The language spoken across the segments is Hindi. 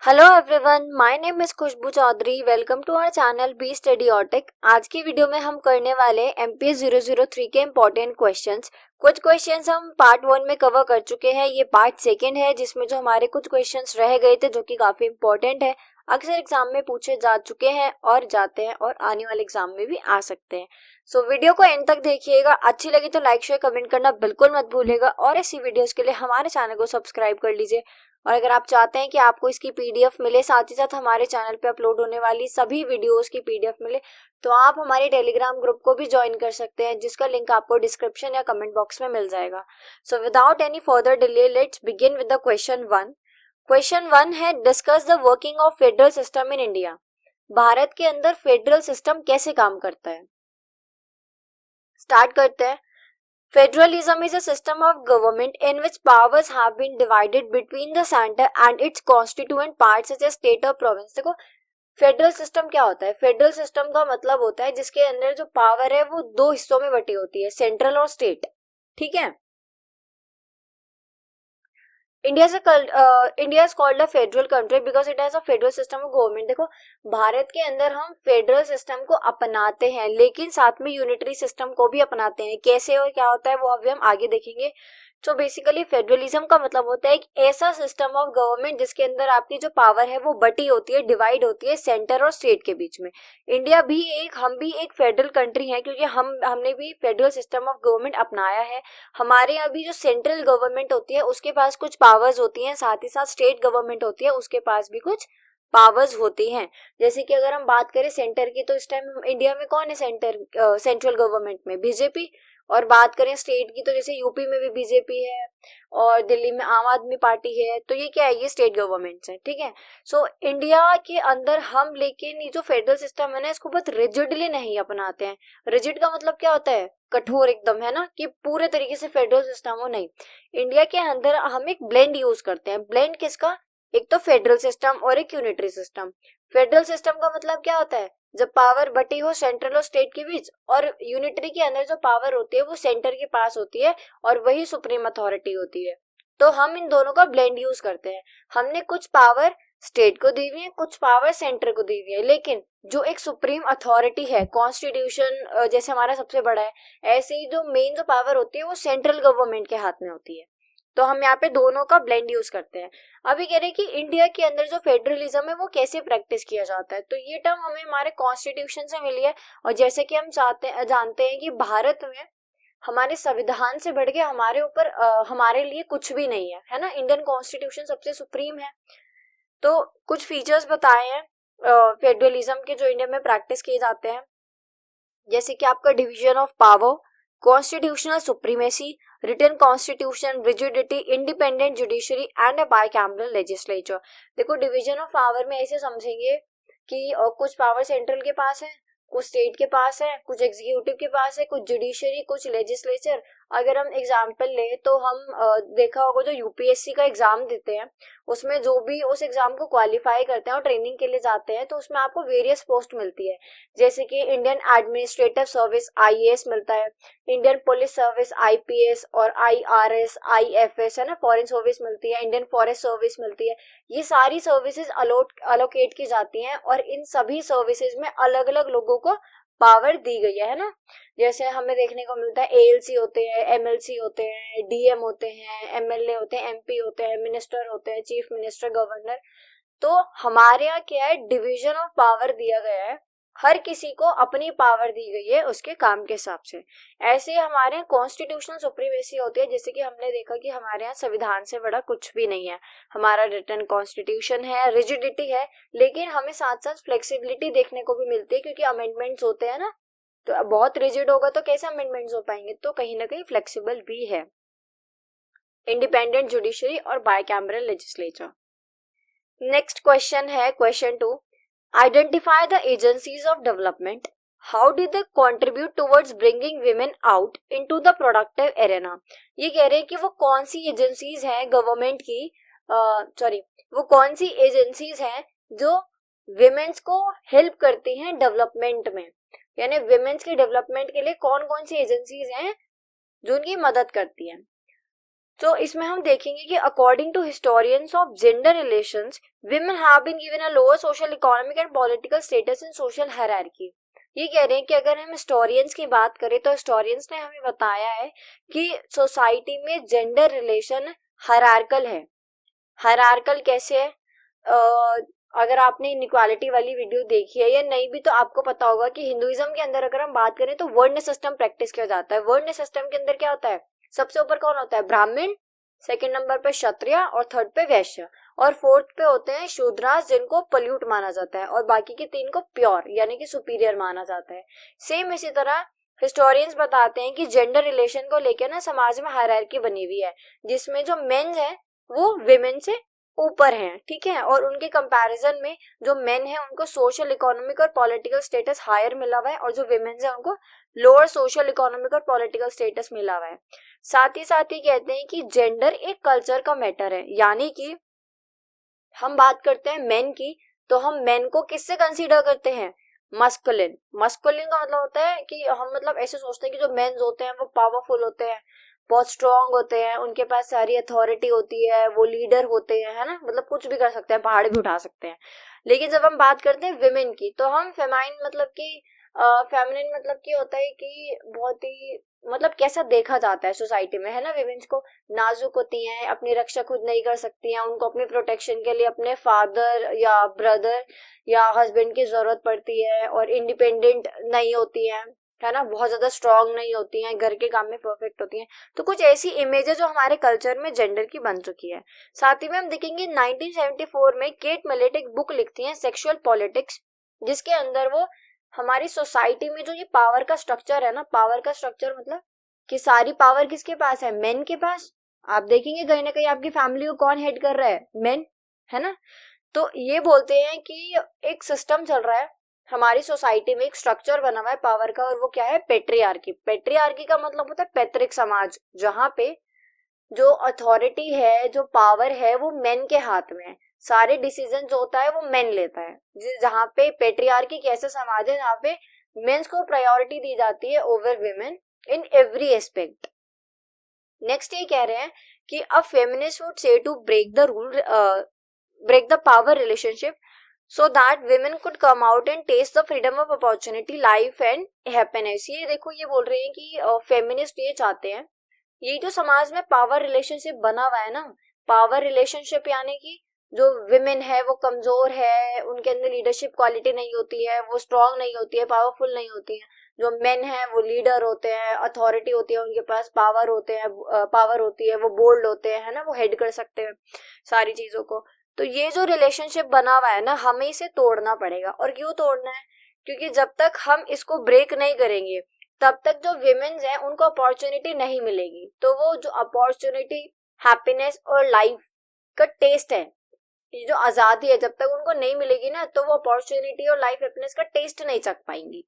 Hello everyone, my name is Khushboo Chaudhary. Welcome to our channel B study और टेक। आज की वीडियो में हम करने वाले एमपीएस 003 के इम्पोर्टेंट क्वेश्चंस। कुछ क्वेश्चंस हम पार्ट 1 में कवर कर चुके हैं, ये पार्ट 2 है जिसमें जो हमारे कुछ क्वेश्चंस रह गए थे जो कि काफी इम्पोर्टेंट है, अक्सर एग्जाम में पूछे जा चुके हैं और जाते हैं और आने वाले एग्जाम में भी आ सकते हैं। सो वीडियो को एंड तक देखिएगा। अच्छी लगी तो लाइक शेयर कमेंट करना बिल्कुल मत भूलिएगा और ऐसी वीडियोस के लिए हमारे चैनल को सब्सक्राइब कर लीजिए। और अगर आप चाहते हैं कि आपको इसकी पीडीएफ मिले, साथ ही साथ हमारे चैनल पे अपलोड होने वाली सभी वीडियोस की पीडीएफ मिले, तो आप हमारे टेलीग्राम ग्रुप को भी ज्वाइन कर सकते हैं, जिसका लिंक आपको डिस्क्रिप्शन या कमेंट बॉक्स में मिल जाएगा। So without any further delay let's begin with the question 1। Question 1 है, discuss the working of federal system in India. Bharat के अंदर फेडरल सिस्टम कैसे काम करता है। स्टार्ट करते हैं। Federalism is a system of government in which powers have been divided between the center and its constituent parts such as state or province। देखो, फेडरल सिस्टम क्या होता है। फेडरल सिस्टम का मतलब होता है जिसके अंदर जो पावर है वो दो हिस्सों में बटी होती है, सेंट्रल और स्टेट। ठीक है। India is called a federal country because it has a federal system of government. देखो, भारत के अंदर हम फेडरल सिस्टम को अपनाते हैं लेकिन साथ में यूनिटरी सिस्टम को भी अपनाते हैं। कैसे और क्या होता है वो अभी हम आगे देखेंगे। तो बेसिकली फेडरलिज्म का मतलब होता है एक ऐसा सिस्टम ऑफ गवर्नमेंट जिसके अंदर आपकी जो पावर है वो बटी होती है, डिवाइड होती है सेंटर और स्टेट के बीच में। हम भी एक फेडरल कंट्री है क्योंकि हमने भी फेडरल सिस्टम ऑफ गवर्नमेंट अपनाया है। हमारे यहाँ भी जो सेंट्रल गवर्नमेंट होती है उसके पास कुछ पावर्स होती हैं, साथ ही साथ स्टेट गवर्नमेंट होती है उसके पास भी कुछ पावर्स होती हैं। जैसे कि अगर हम बात करें सेंटर की, तो इस टाइम इंडिया में कौन है सेंट्रल गवर्नमेंट में? बीजेपी। और बात करें स्टेट की, तो जैसे यूपी में भी बीजेपी है और दिल्ली में आम आदमी पार्टी है। तो ये क्या है, ये स्टेट गवर्नमेंट्स है। ठीक है। सो इंडिया के अंदर हम, लेकिन ये जो फेडरल सिस्टम है ना, इसको बहुत रिजिडली नहीं अपनाते हैं। रिजिड का मतलब क्या होता है? कठोर एकदम, है ना, कि पूरे तरीके से फेडरल सिस्टम हो, नहीं। इंडिया के अंदर हम एक ब्लेंड यूज करते हैं। ब्लेंड किसका? एक तो फेडरल सिस्टम और एक यूनिटरी सिस्टम। फेडरल सिस्टम का मतलब क्या होता है? जब पावर बटी हो सेंट्रल और स्टेट के बीच, और यूनिटरी के अंदर जो पावर होती है वो सेंटर के पास होती है और वही सुप्रीम अथॉरिटी होती है। तो हम इन दोनों का ब्लेंड यूज करते हैं। हमने कुछ पावर स्टेट को दी हुई है, कुछ पावर सेंटर को दी हुई है, लेकिन जो एक सुप्रीम अथॉरिटी है, कॉन्स्टिट्यूशन जैसे हमारा सबसे बड़ा है, ऐसे ही जो मेन जो पावर होती है वो सेंट्रल गवर्नमेंट के हाथ में होती है। तो हम यहाँ पे दोनों का ब्लेंड यूज करते हैं। अभी कह रहे हैं कि इंडिया के अंदर जो फेडरलिज्म है वो कैसे प्रैक्टिस किया जाता है, तो ये टर्म हमें हमारे कॉन्स्टिट्यूशन से मिली है। और जैसे कि हम जानते हैं कि भारत में हमारे संविधान से बढ़ के हमारे ऊपर हमारे लिए कुछ भी नहीं है, है ना। इंडियन कॉन्स्टिट्यूशन सबसे सुप्रीम है। तो कुछ फीचर्स बताए हैं फेडरलिज्म के जो इंडिया में प्रैक्टिस किए जाते हैं, जैसे कि आपका division of power, constitutional supremacy, written constitution, rigidity, independent judiciary and a bicameral legislature. देखो, डिवीजन ऑफ पावर में ऐसे समझेंगे कि कुछ पावर सेंट्रल के पास है, कुछ स्टेट के पास है, कुछ एग्जीक्यूटिव के पास है, कुछ जुडिशरी, कुछ लेजिस्लेचर। अगर हम एग्जाम्पल ले तो हम देखा होगा जो यूपीएससी का एग्जाम देते हैं, उसमें जो भी उस एग्जाम को क्वालिफाई करते हैं और ट्रेनिंग के लिए जाते हैं, तो उसमें आपको वेरियस पोस्ट मिलती है। जैसे कि इंडियन एडमिनिस्ट्रेटिव सर्विस आईएएस मिलता है, इंडियन पुलिस सर्विस आईपीएस और आईआरएस आईएफएस, है ना, फॉरेन सर्विस मिलती है, इंडियन फॉरेस्ट सर्विस मिलती है। ये सारी सर्विसेज अलोकेट की जाती हैं और इन सभी सर्विसेज में अलग अलग लोगों को पावर दी गई है ना। जैसे हमें देखने को मिलता है एएलसी होते हैं, एमएलसी होते हैं, डीएम होते हैं, एमएलए होते हैं, एमपी होते हैं, मिनिस्टर होते हैं, चीफ मिनिस्टर, गवर्नर। तो हमारे यहाँ क्या है, डिवीजन ऑफ पावर दिया गया है, हर किसी को अपनी पावर दी गई है उसके काम के हिसाब से। ऐसे हमारे यहाँ कॉन्स्टिट्यूशनल सुप्रीमेसी होती है, जैसे कि हमने देखा कि हमारे यहाँ संविधान से बड़ा कुछ भी नहीं है। हमारा रिटन कॉन्स्टिट्यूशन है, रिजिडिटी है, लेकिन हमें साथ साथ फ्लेक्सिबिलिटी देखने को भी मिलती है क्योंकि अमेंडमेंट्स होते हैं ना। तो अब बहुत रिजिड होगा तो कैसे अमेंडमेंट्स हो पाएंगे, तो कहीं ना कहीं फ्लेक्सिबल भी है। इंडिपेंडेंट जुडिशरी और बाइकैमरल लेजिस्लेचर। नेक्स्ट क्वेश्चन है question 2। Identify the agencies of development, how did they contribute towards bringing women out into the productive arena. ये कह रहे हैं कि वो कौन सी एजेंसीज हैं गवर्नमेंट की, वो कौन सी एजेंसीज हैं जो विमेन्स को हेल्प करती हैं डेवलपमेंट में, यानी विमेन्स के डेवलपमेंट के लिए कौन कौन सी एजेंसीज हैं जो उनकी मदद करती हैं। तो इसमें हम देखेंगे कि according to historians of gender relations women have been given a lower social, economic and political status in social hierarchy. ये कह रहे हैं कि अगर हम हिस्टोरियंस की बात करें तो हिस्टोरियंस ने हमें बताया है कि सोसाइटी में जेंडर रिलेशन हायरार्कल है. हायरार्कल कैसे है? अगर आपने इनइक्वालिटी वाली वीडियो देखी है या नहीं भी तो आपको पता होगा कि हिंदुइज्म के अंदर अगर हम बात करें तो वर्ण सिस्टम प्रैक्टिस किया जाता है. वर्ण सिस्टम के अंदर क्या होता है? सबसे ऊपर कौन होता है? ब्राह्मण, सेकंड नंबर पे क्षत्रिय और थर्ड पे वैश्य और फोर्थ पे होते हैं शूद्रास जिनको पल्यूट माना जाता है और बाकी के तीन को प्योर यानी कि सुपीरियर माना जाता है. सेम इसी तरह हिस्टोरियंस बताते हैं कि जेंडर रिलेशन को लेकर ना समाज में हायरार्की बनी हुई है जिसमें जो मेन है वो विमेन से ऊपर हैं, ठीक है, और उनके कंपैरिजन में जो मेन है उनको सोशल, इकोनॉमिक और पॉलिटिकल स्टेटस हायर मिला हुआ है और जो विमेन्स है उनको लोअर सोशल, इकोनॉमिक और पॉलिटिकल स्टेटस मिला हुआ है. साथ ही कहते हैं कि जेंडर एक कल्चर का मैटर है, यानी कि हम बात करते हैं मेन की तो हम मेन को किससे कंसीडर करते हैं? मस्कुलिन. मस्कुलिन का मतलब होता है कि हम मतलब ऐसे सोचते हैं कि जो मेन्स होते हैं वो पावरफुल होते हैं, बहुत स्ट्रांग होते हैं, उनके पास सारी अथॉरिटी होती है, वो लीडर होते हैं, है ना, मतलब कुछ भी कर सकते हैं, पहाड़ भी उठा सकते हैं. लेकिन जब हम बात करते हैं विमेन की तो हम फेमाइन मतलब कि फेमिनिन मतलब कि होता है कि बहुत ही मतलब कैसा देखा जाता है सोसाइटी में, है ना, विमेन्स को नाजुक होती हैं, अपनी रक्षा खुद नहीं कर सकती हैं, उनको अपने प्रोटेक्शन के लिए अपने फादर या ब्रदर या हस्बैंड की जरूरत पड़ती है और इंडिपेंडेंट नहीं होती हैं, है ना, बहुत ज्यादा स्ट्रांग नहीं होती हैं, घर के काम में परफेक्ट होती हैं. तो कुछ ऐसी इमेजेस जो हमारे कल्चर में जेंडर की बन चुकी है. साथ ही में हम देखेंगे 1974 में केट मिलेट एक बुक लिखती हैं सेक्सुअल पॉलिटिक्स, जिसके अंदर वो हमारी सोसाइटी में जो ये पावर का स्ट्रक्चर है ना, पावर का स्ट्रक्चर मतलब कि सारी पावर किसके पास है? मेन के पास. आप देखेंगे कहीं ना कहीं आपकी फैमिली को कौन हेड कर रहा है? मेन, है ना. तो ये बोलते हैं कि एक सिस्टम चल रहा है हमारी सोसाइटी में, एक स्ट्रक्चर बना हुआ है पावर का और वो क्या है? पेट्रियार्की. पेट्रियार्की का मतलब होता है पैतृक समाज, जहां पे जो अथॉरिटी है, जो पावर है वो मेन के हाथ में है, सारे डिसीजन जो होता है वो मेन लेता है. जहाँ पे पेट्रियार्की कैसे समाज है जहाँ पे मेंस को प्रायोरिटी दी जाती है over women in every aspect. Next ये कह रहे हैं कि a feminist would say to break the rule, break the power relationship so that women could come out and taste the freedom of opportunity, life and happiness. ये देखो ये बोल रहे हैं कि फेमिनिस्ट ये चाहते हैं ये जो समाज में पावर रिलेशनशिप बना हुआ है ना, पावर रिलेशनशिप यानी कि जो विमेन है वो कमजोर है, उनके अंदर लीडरशिप क्वालिटी नहीं होती है, वो स्ट्रांग नहीं होती है, पावरफुल नहीं होती है. जो मेन है वो लीडर होते हैं, अथॉरिटी होती है, उनके पास पावर होते हैं, पावर होती है, वो बोल्ड होते हैं, है ना, वो हेड कर सकते हैं सारी चीजों को. तो ये जो रिलेशनशिप बना हुआ है ना, हमें इसे तोड़ना पड़ेगा. और क्यों तोड़ना है? क्योंकि जब तक हम इसको ब्रेक नहीं करेंगे तब तक जो विमेन्स हैं उनको अपॉर्चुनिटी नहीं मिलेगी. तो वो जो अपॉर्चुनिटी, हैप्पीनेस और लाइफ का टेस्ट है, ये जो आजादी है, जब तक उनको नहीं मिलेगी ना तो वो अपॉर्चुनिटी और लाइफ हैप्पीनेस का टेस्ट नहीं चख पाएंगी.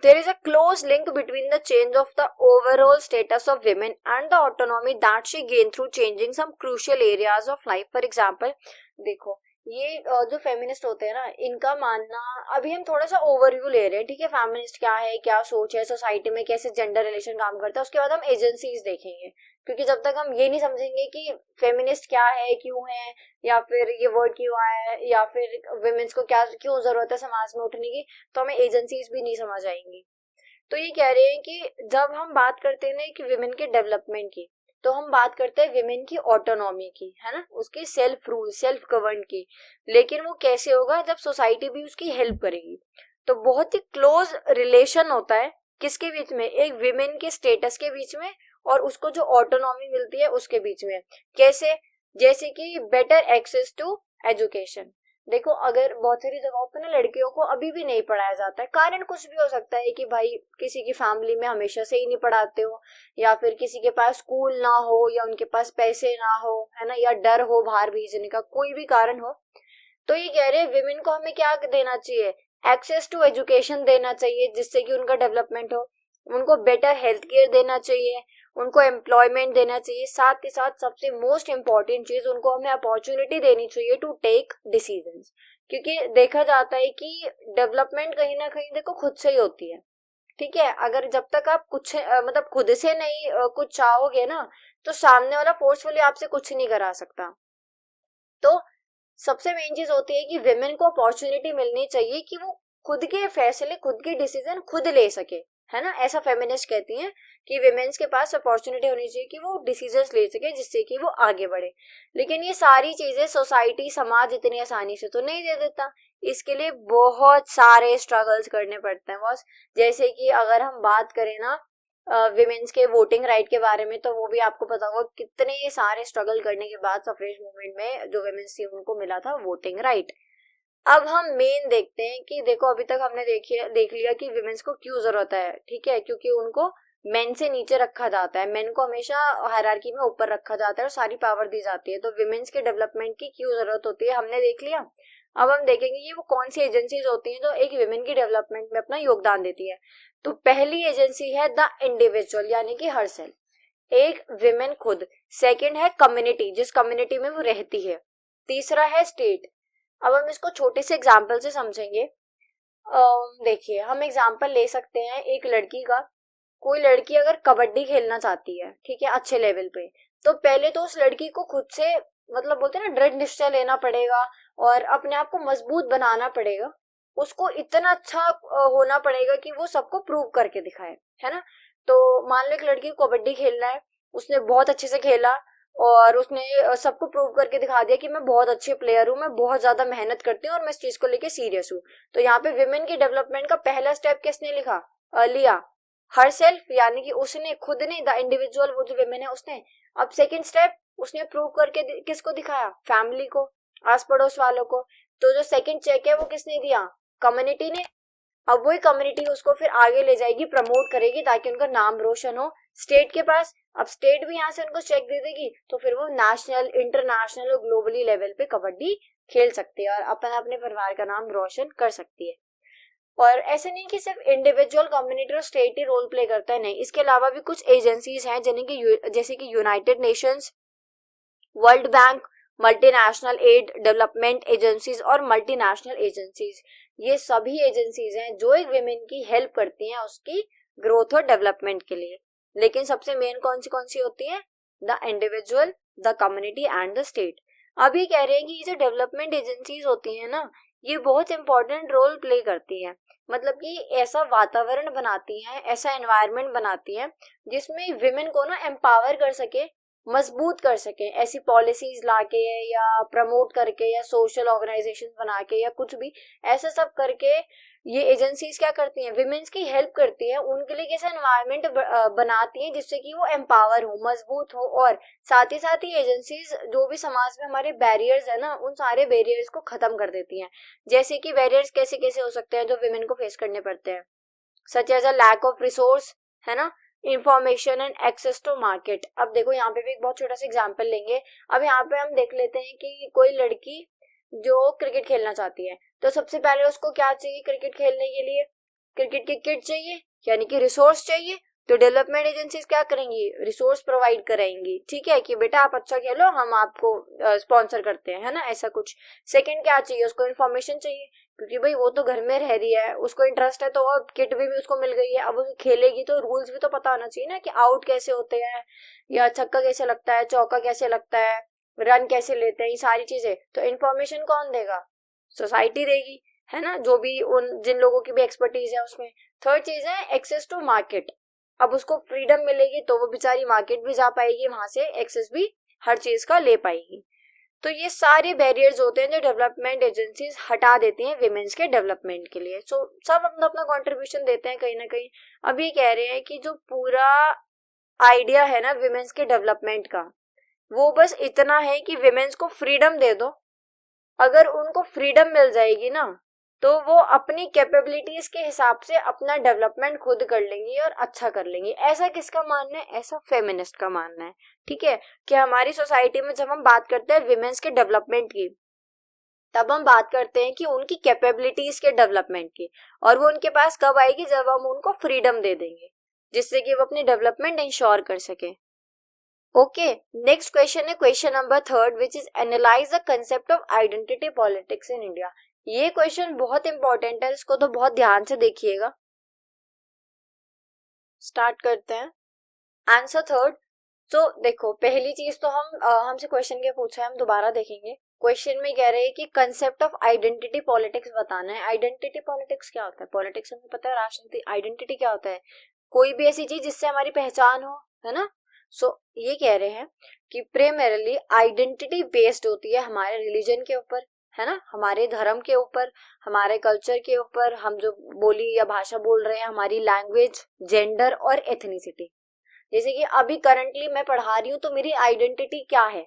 There is a close link between the change of the overall status of women and the autonomy that she gained through changing some crucial areas of life. For example, देखो ये जो फेमिनिस्ट होते हैं ना, इनका मानना, अभी हम थोड़ा सा ओवरव्यू ले रहे हैं, ठीक है, फेमिनिस्ट क्या है, क्या सोच है, सोसाइटी में कैसे जेंडर रिलेशन काम करता है, उसके बाद हम एजेंसीज देखेंगे. क्योंकि जब तक हम ये नहीं समझेंगे कि फेमिनिस्ट क्या है, क्यों है, या फिर ये वर्ड क्यों आया है, या फिर विमेन्स को क्या क्यों जरूरत है समाज में उठने की, तो हमें एजेंसीज भी नहीं समझ आएंगी. तो ये कह रहे हैं कि जब हम बात करते हैं कि विमेन के डेवलपमेंट की, तो हम बात करते हैं विमेन की ऑटोनॉमी की, है ना, उसकी सेल्फ रूल, सेल्फ गवर्न की. लेकिन वो कैसे होगा? जब सोसाइटी भी उसकी हेल्प करेगी. तो बहुत ही क्लोज रिलेशन होता है किसके बीच में? एक विमेन के स्टेटस के बीच में और उसको जो ऑटोनॉमी मिलती है उसके बीच में. कैसे? जैसे कि बेटर एक्सेस टू एजुकेशन. देखो अगर बहुत सारी जगहों पे ना लड़कियों को अभी भी नहीं पढ़ाया जाता है, कारण कुछ भी हो सकता है कि भाई किसी की फैमिली में हमेशा से ही नहीं पढ़ाते हो, या फिर किसी के पास स्कूल ना हो, या उनके पास पैसे ना हो, है ना, या डर हो बाहर भेजने का, कोई भी कारण हो. तो ये कह रहे हैं विमेन को हमें क्या देना चाहिए? एक्सेस टू एजुकेशन देना चाहिए जिससे कि उनका डेवलपमेंट हो. उनको बेटर हेल्थ केयर देना चाहिए, उनको एम्प्लॉयमेंट देना चाहिए. साथ ही साथ सबसे मोस्ट इम्पॉर्टेंट चीज, उनको हमें अपॉर्चुनिटी देनी चाहिए टू टेक डिसीजंस. क्योंकि देखा जाता है कि डेवलपमेंट कहीं ना कहीं देखो खुद से ही होती है. ठीक है, अगर जब तक आप कुछ मतलब खुद से नहीं कुछ चाहोगे ना, तो सामने वाला फोर्सफुली आपसे कुछ नहीं करा सकता। तो सबसे मेन चीज होती है कि विमेन को अपॉर्चुनिटी मिलनी चाहिए कि वो खुद के फैसले, खुद के डिसीजन खुद ले सके, है ना। ऐसा फेमिनिस्ट कहती हैं कि विमेन्स के पास अपॉर्चुनिटी होनी चाहिए कि वो डिसीजंस ले सके जिससे कि वो आगे बढ़े। लेकिन ये सारी चीजें सोसाइटी, समाज इतनी आसानी से तो नहीं दे देता। इसके लिए बहुत सारे स्ट्रगल्स करने पड़ते हैं बॉस। जैसे कि अगर हम बात करें ना विमेन्स के वोटिंग राइट के बारे में, तो वो भी आपको पता होगा कितने सारे स्ट्रगल करने के बाद सफरेज मूवमेंट में जो विमेन्स थी उनको मिला था वोटिंग राइट। अब हम मेन देखते हैं कि देखो अभी तक हमने देख लिया कि विमेन्स को क्यों जरूरत है, ठीक है, क्योंकि उनको मेन से नीचे रखा जाता है, मेन को हमेशा हायरार्की में ऊपर रखा जाता है और सारी पावर दी जाती है। तो विमेन्स के डेवलपमेंट की क्यों जरूरत होती है हमने देख लिया। अब हम देखेंगे कि वो कौन सी एजेंसीज होती हैं जो एक विमेन की डेवलपमेंट में अपना योगदान देती है। तो पहली एजेंसी है द इंडिविजुअल, यानी कि हर सेल्फ, एक विमेन खुद। सेकंड है कम्युनिटी, जिस कम्युनिटी में वो रहती है। तीसरा है स्टेट। अब हम इसको छोटे से एग्जाम्पल से समझेंगे। देखिए हम एग्जाम्पल ले सकते हैं एक लड़की का। कोई लड़की अगर कबड्डी खेलना चाहती है, ठीक है, अच्छे लेवल पे, तो पहले तो उस लड़की को खुद से मतलब बोलते हैं ना दृढ़ निश्चय लेना पड़ेगा और अपने आप को मजबूत बनाना पड़ेगा। उसको इतना अच्छा होना पड़ेगा कि वो सबको प्रूव करके दिखाए, है ना। तो मान लो एक लड़की को कबड्डी खेलना है, उसने बहुत अच्छे से खेला और उसने सबको प्रूव करके दिखा दिया कि मैं बहुत अच्छी प्लेयर हूँ, मैं बहुत ज्यादा मेहनत करती हूँ और मैं इस चीज को लेके सीरियस हूँ। तो यहाँ पे विमेन की डेवलपमेंट का पहला स्टेप किसने लिया? हर सेल्फ, यानी कि उसने खुद ने, द इंडिविजुअल, वो जो विमेन है उसने। अब सेकंड स्टेप उसने प्रूव करके किसको दिखाया? फैमिली को, आस पड़ोस वालों को। तो जो सेकंड चेक है वो किसने दिया? कम्युनिटी ने। अब वही कम्युनिटी उसको फिर आगे ले जाएगी, प्रमोट करेगी ताकि उनका नाम रोशन हो स्टेट के पास। अब स्टेट भी यहाँ से उनको चेक दे देगी तो फिर वो नेशनल, इंटरनेशनल और ग्लोबली लेवल पे कबड्डी खेल सकती है और अपना अपने परिवार का नाम रोशन कर सकती है। और ऐसे नहीं कि सिर्फ इंडिविजुअल, कम्युनिटी और स्टेट ही रोल प्ले करता है, नहीं, इसके अलावा भी कुछ एजेंसीज हैं जैसे कि United Nations, World Bank, multinational aid development agencies और मल्टीनेशनल एजेंसीज। ये सभी एजेंसीज हैं जो एक विमेन की हेल्प करती हैं उसकी ग्रोथ और डेवलपमेंट के लिए। लेकिन सबसे मेन कौन सी होती है? The individual, the community and the state. अभी कह रहे हैं कि ये जो डेवलपमेंट एजेंसीज होती हैं ना, ये बहुत इंपॉर्टेंट रोल प्ले करती हैं। मतलब कि ऐसा वातावरण बनाती हैं, ऐसा एनवायरनमेंट बनाती हैं जिसमें विमेन को ना एम्पावर कर सके, मजबूत कर सके, ऐसी पॉलिसीज लाके या प्रमोट करके या सोशल ऑर्गेनाइजेशन बना के या कुछ भी ऐसा सब करके। ये एजेंसीज क्या करती हैं? विमेन्स की हेल्प करती है, उनके लिए कैसा एनवायरनमेंट बनाती है जिससे कि वो एम्पावर हो, मजबूत हो। और साथ ही एजेंसीज जो भी समाज में हमारे बैरियर्स है ना, उन सारे बैरियर्स को खत्म कर देती हैं। जैसे कि बैरियर्स कैसे कैसे हो सकते हैं जो विमेन को फेस करने पड़ते हैं, such as a lack of resource, है ना, information and access to market. अब देखो यहाँ पे भी एक बहुत छोटा सा एग्जांपल लेंगे। अब यहाँ पे हम देख लेते हैं कि कोई लड़की जो क्रिकेट खेलना चाहती है, तो सबसे पहले उसको क्या चाहिए क्रिकेट खेलने के लिए? क्रिकेट की किट चाहिए, यानी कि रिसोर्स चाहिए। तो डेवलपमेंट एजेंसीज क्या करेंगी? रिसोर्स प्रोवाइड कराएंगी, ठीक है, कि बेटा आप अच्छा खेलो, हम आपको स्पॉन्सर करते हैं, है ना, ऐसा कुछ। सेकंड क्या चाहिए उसको? इन्फॉर्मेशन चाहिए, क्योंकि भाई वो तो घर में रह रही है, उसको इंटरेस्ट है, तो अब किट भी उसको मिल गई है, अब वो खेलेगी तो रूल्स भी तो पता होना चाहिए ना, कि आउट कैसे होते हैं, या छक्का कैसे लगता है, चौका कैसे लगता है, रन कैसे लेते हैं, ये सारी चीजें। तो इन्फॉर्मेशन कौन देगा? सोसाइटी देगी, है ना, जो भी उन जिन लोगों की भी एक्सपर्टीज है उसमें। थर्ड चीज है एक्सेस टू मार्केट। अब उसको फ्रीडम मिलेगी तो वो बेचारी मार्केट भी जा पाएगी, वहां से एक्सेस भी हर चीज का ले पाएगी। तो ये सारे बैरियर्स होते हैं जो डेवलपमेंट एजेंसीज हटा देती हैं विमेन्स के डेवलपमेंट के लिए। सो सब अपना अपना कंट्रीब्यूशन देते हैं कहीं ना कहीं। अभी कह रहे हैं कि जो पूरा आइडिया है ना विमेन्स के डेवलपमेंट का, वो बस इतना है कि विमेन्स को फ्रीडम दे दो। अगर उनको फ्रीडम मिल जाएगी ना, तो वो अपनी कैपेबिलिटीज के हिसाब से अपना डेवलपमेंट खुद कर लेंगी और अच्छा कर लेंगी। ऐसा किसका मानना है? ऐसा फेमिनिस्ट का मानना है, ठीक है। कि हमारी सोसाइटी में जब हम बात करते हैं विमेन्स के डेवलपमेंट की, तब हम बात करते हैं कि उनकी कैपेबिलिटीज के डेवलपमेंट की। और वो उनके पास कब आएगी? जब हम उनको फ्रीडम दे देंगे, जिससे कि वो अपनी डेवलपमेंट इंश्योर कर सके। ओके, नेक्स्ट क्वेश्चन है question number third, which is analyse the concept of identity politics in India. ये क्वेश्चन बहुत इंपॉर्टेंट है, इसको तो बहुत ध्यान से देखिएगा। स्टार्ट करते हैं। Answer third. तो देखो पहली चीज तो हमसे क्वेश्चन क्या पूछा है हम दोबारा देखेंगे। क्वेश्चन में कह रहे हैं कि कंसेप्ट ऑफ आइडेंटिटी पॉलिटिक्स बताना है। आइडेंटिटी पॉलिटिक्स क्या होता है? पॉलिटिक्स हमें पता है, राजनीति। आइडेंटिटी क्या होता है? कोई भी ऐसी चीज जिससे हमारी पहचान हो, है ना। सो ये कह रहे हैं कि प्रेमरली आइडेंटिटी बेस्ड होती है हमारे रिलीजन के ऊपर, है ना, हमारे धर्म के ऊपर, हमारे कल्चर के ऊपर, हम जो बोली या भाषा बोल रहे हैं, हमारी लैंग्वेज, जेंडर और एथनिसिटी। जैसे कि अभी करंटली मैं पढ़ा रही हूँ तो मेरी आइडेंटिटी क्या है?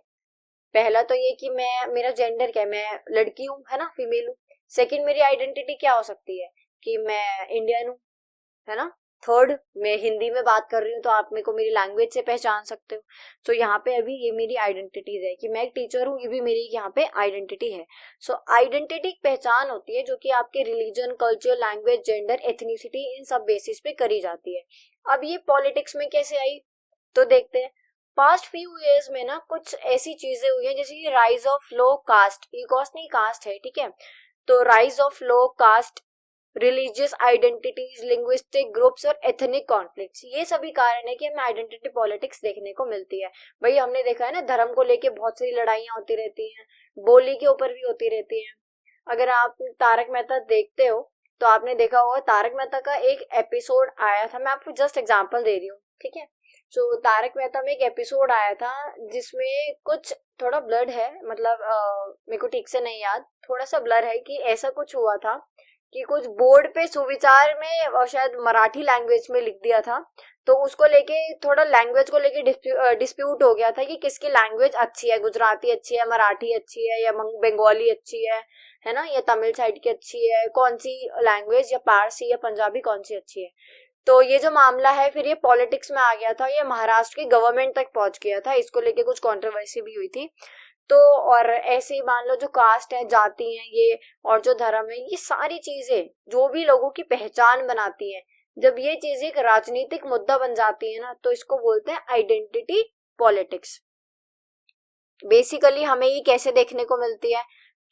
पहला तो ये कि मैं, मेरा जेंडर क्या है, मैं लड़की हूँ, है ना, फीमेल हूँ। सेकंड मेरी आइडेंटिटी क्या हो सकती है कि मैं इंडियन हूँ, है ना। थर्ड, मैं हिंदी में बात कर रही हूँ तो आप मेरे को मेरी लैंग्वेज से पहचान सकते हो। सो यहाँ पे अभी ये मेरी आइडेंटिटीज है कि मैं एक टीचर हूँ, ये भी मेरी यहाँ पे आइडेंटिटी है। सो आइडेंटिटी पहचान होती है जो कि आपके religion, culture, language, gender, ethnicity, इन सब बेसिस पे करी जाती है। अब ये पॉलिटिक्स में कैसे आई तो देखते हैं। पास्ट फ्यू इयर्स में ना कुछ ऐसी चीजें हुई हैं जैसे कि राइज ऑफ लो कास्ट, ये कास्ट नहीं कास्ट है, ठीक है। तो rise of low caste, religious identities, linguistic groups और एथनिक कॉन्फ्लिक्ट्स, ये सभी कारण है कि हमें आइडेंटिटी पॉलिटिक्स देखने को मिलती है। भाई हमने देखा है ना, धर्म को लेके बहुत सारी लड़ाइयां होती रहती हैं, बोली के ऊपर भी होती रहती हैं। अगर आप तारक मेहता देखते हो तो आपने देखा होगा, तारक मेहता का एक एपिसोड आया था, मैं आपको जस्ट एग्जांपल दे रही हूँ, ठीक है। सो तारक मेहता में एक एपिसोड आया था जिसमें कुछ थोड़ा ब्लड है, मतलब मेरे को ठीक से नहीं याद, थोड़ा सा ब्लर है कि ऐसा कुछ हुआ था कि कुछ बोर्ड पे सुविचार में शायद मराठी लैंग्वेज में लिख दिया था। तो उसको लेके थोड़ा लैंग्वेज को लेके डिस्प्यूट हो गया था कि किसकी लैंग्वेज अच्छी है, गुजराती अच्छी है, मराठी अच्छी है, या बंगाली अच्छी है ना, या तमिल साइड की अच्छी है, कौन सी लैंग्वेज, या पारसी या पंजाबी कौन सी अच्छी है। तो ये जो मामला है फिर ये पॉलिटिक्स में आ गया था, ये महाराष्ट्र की गवर्नमेंट तक पहुंच गया था, इसको लेके कुछ कंट्रोवर्सी भी हुई थी। तो और ऐसे ही मान लो जो कास्ट है, जाति है ये, और जो धर्म है, ये सारी चीजें जो भी लोगों की पहचान बनाती है, जब ये चीज एक राजनीतिक मुद्दा बन जाती है ना तो इसको बोलते हैं आइडेंटिटी पॉलिटिक्स। बेसिकली हमें ये कैसे देखने को मिलती है?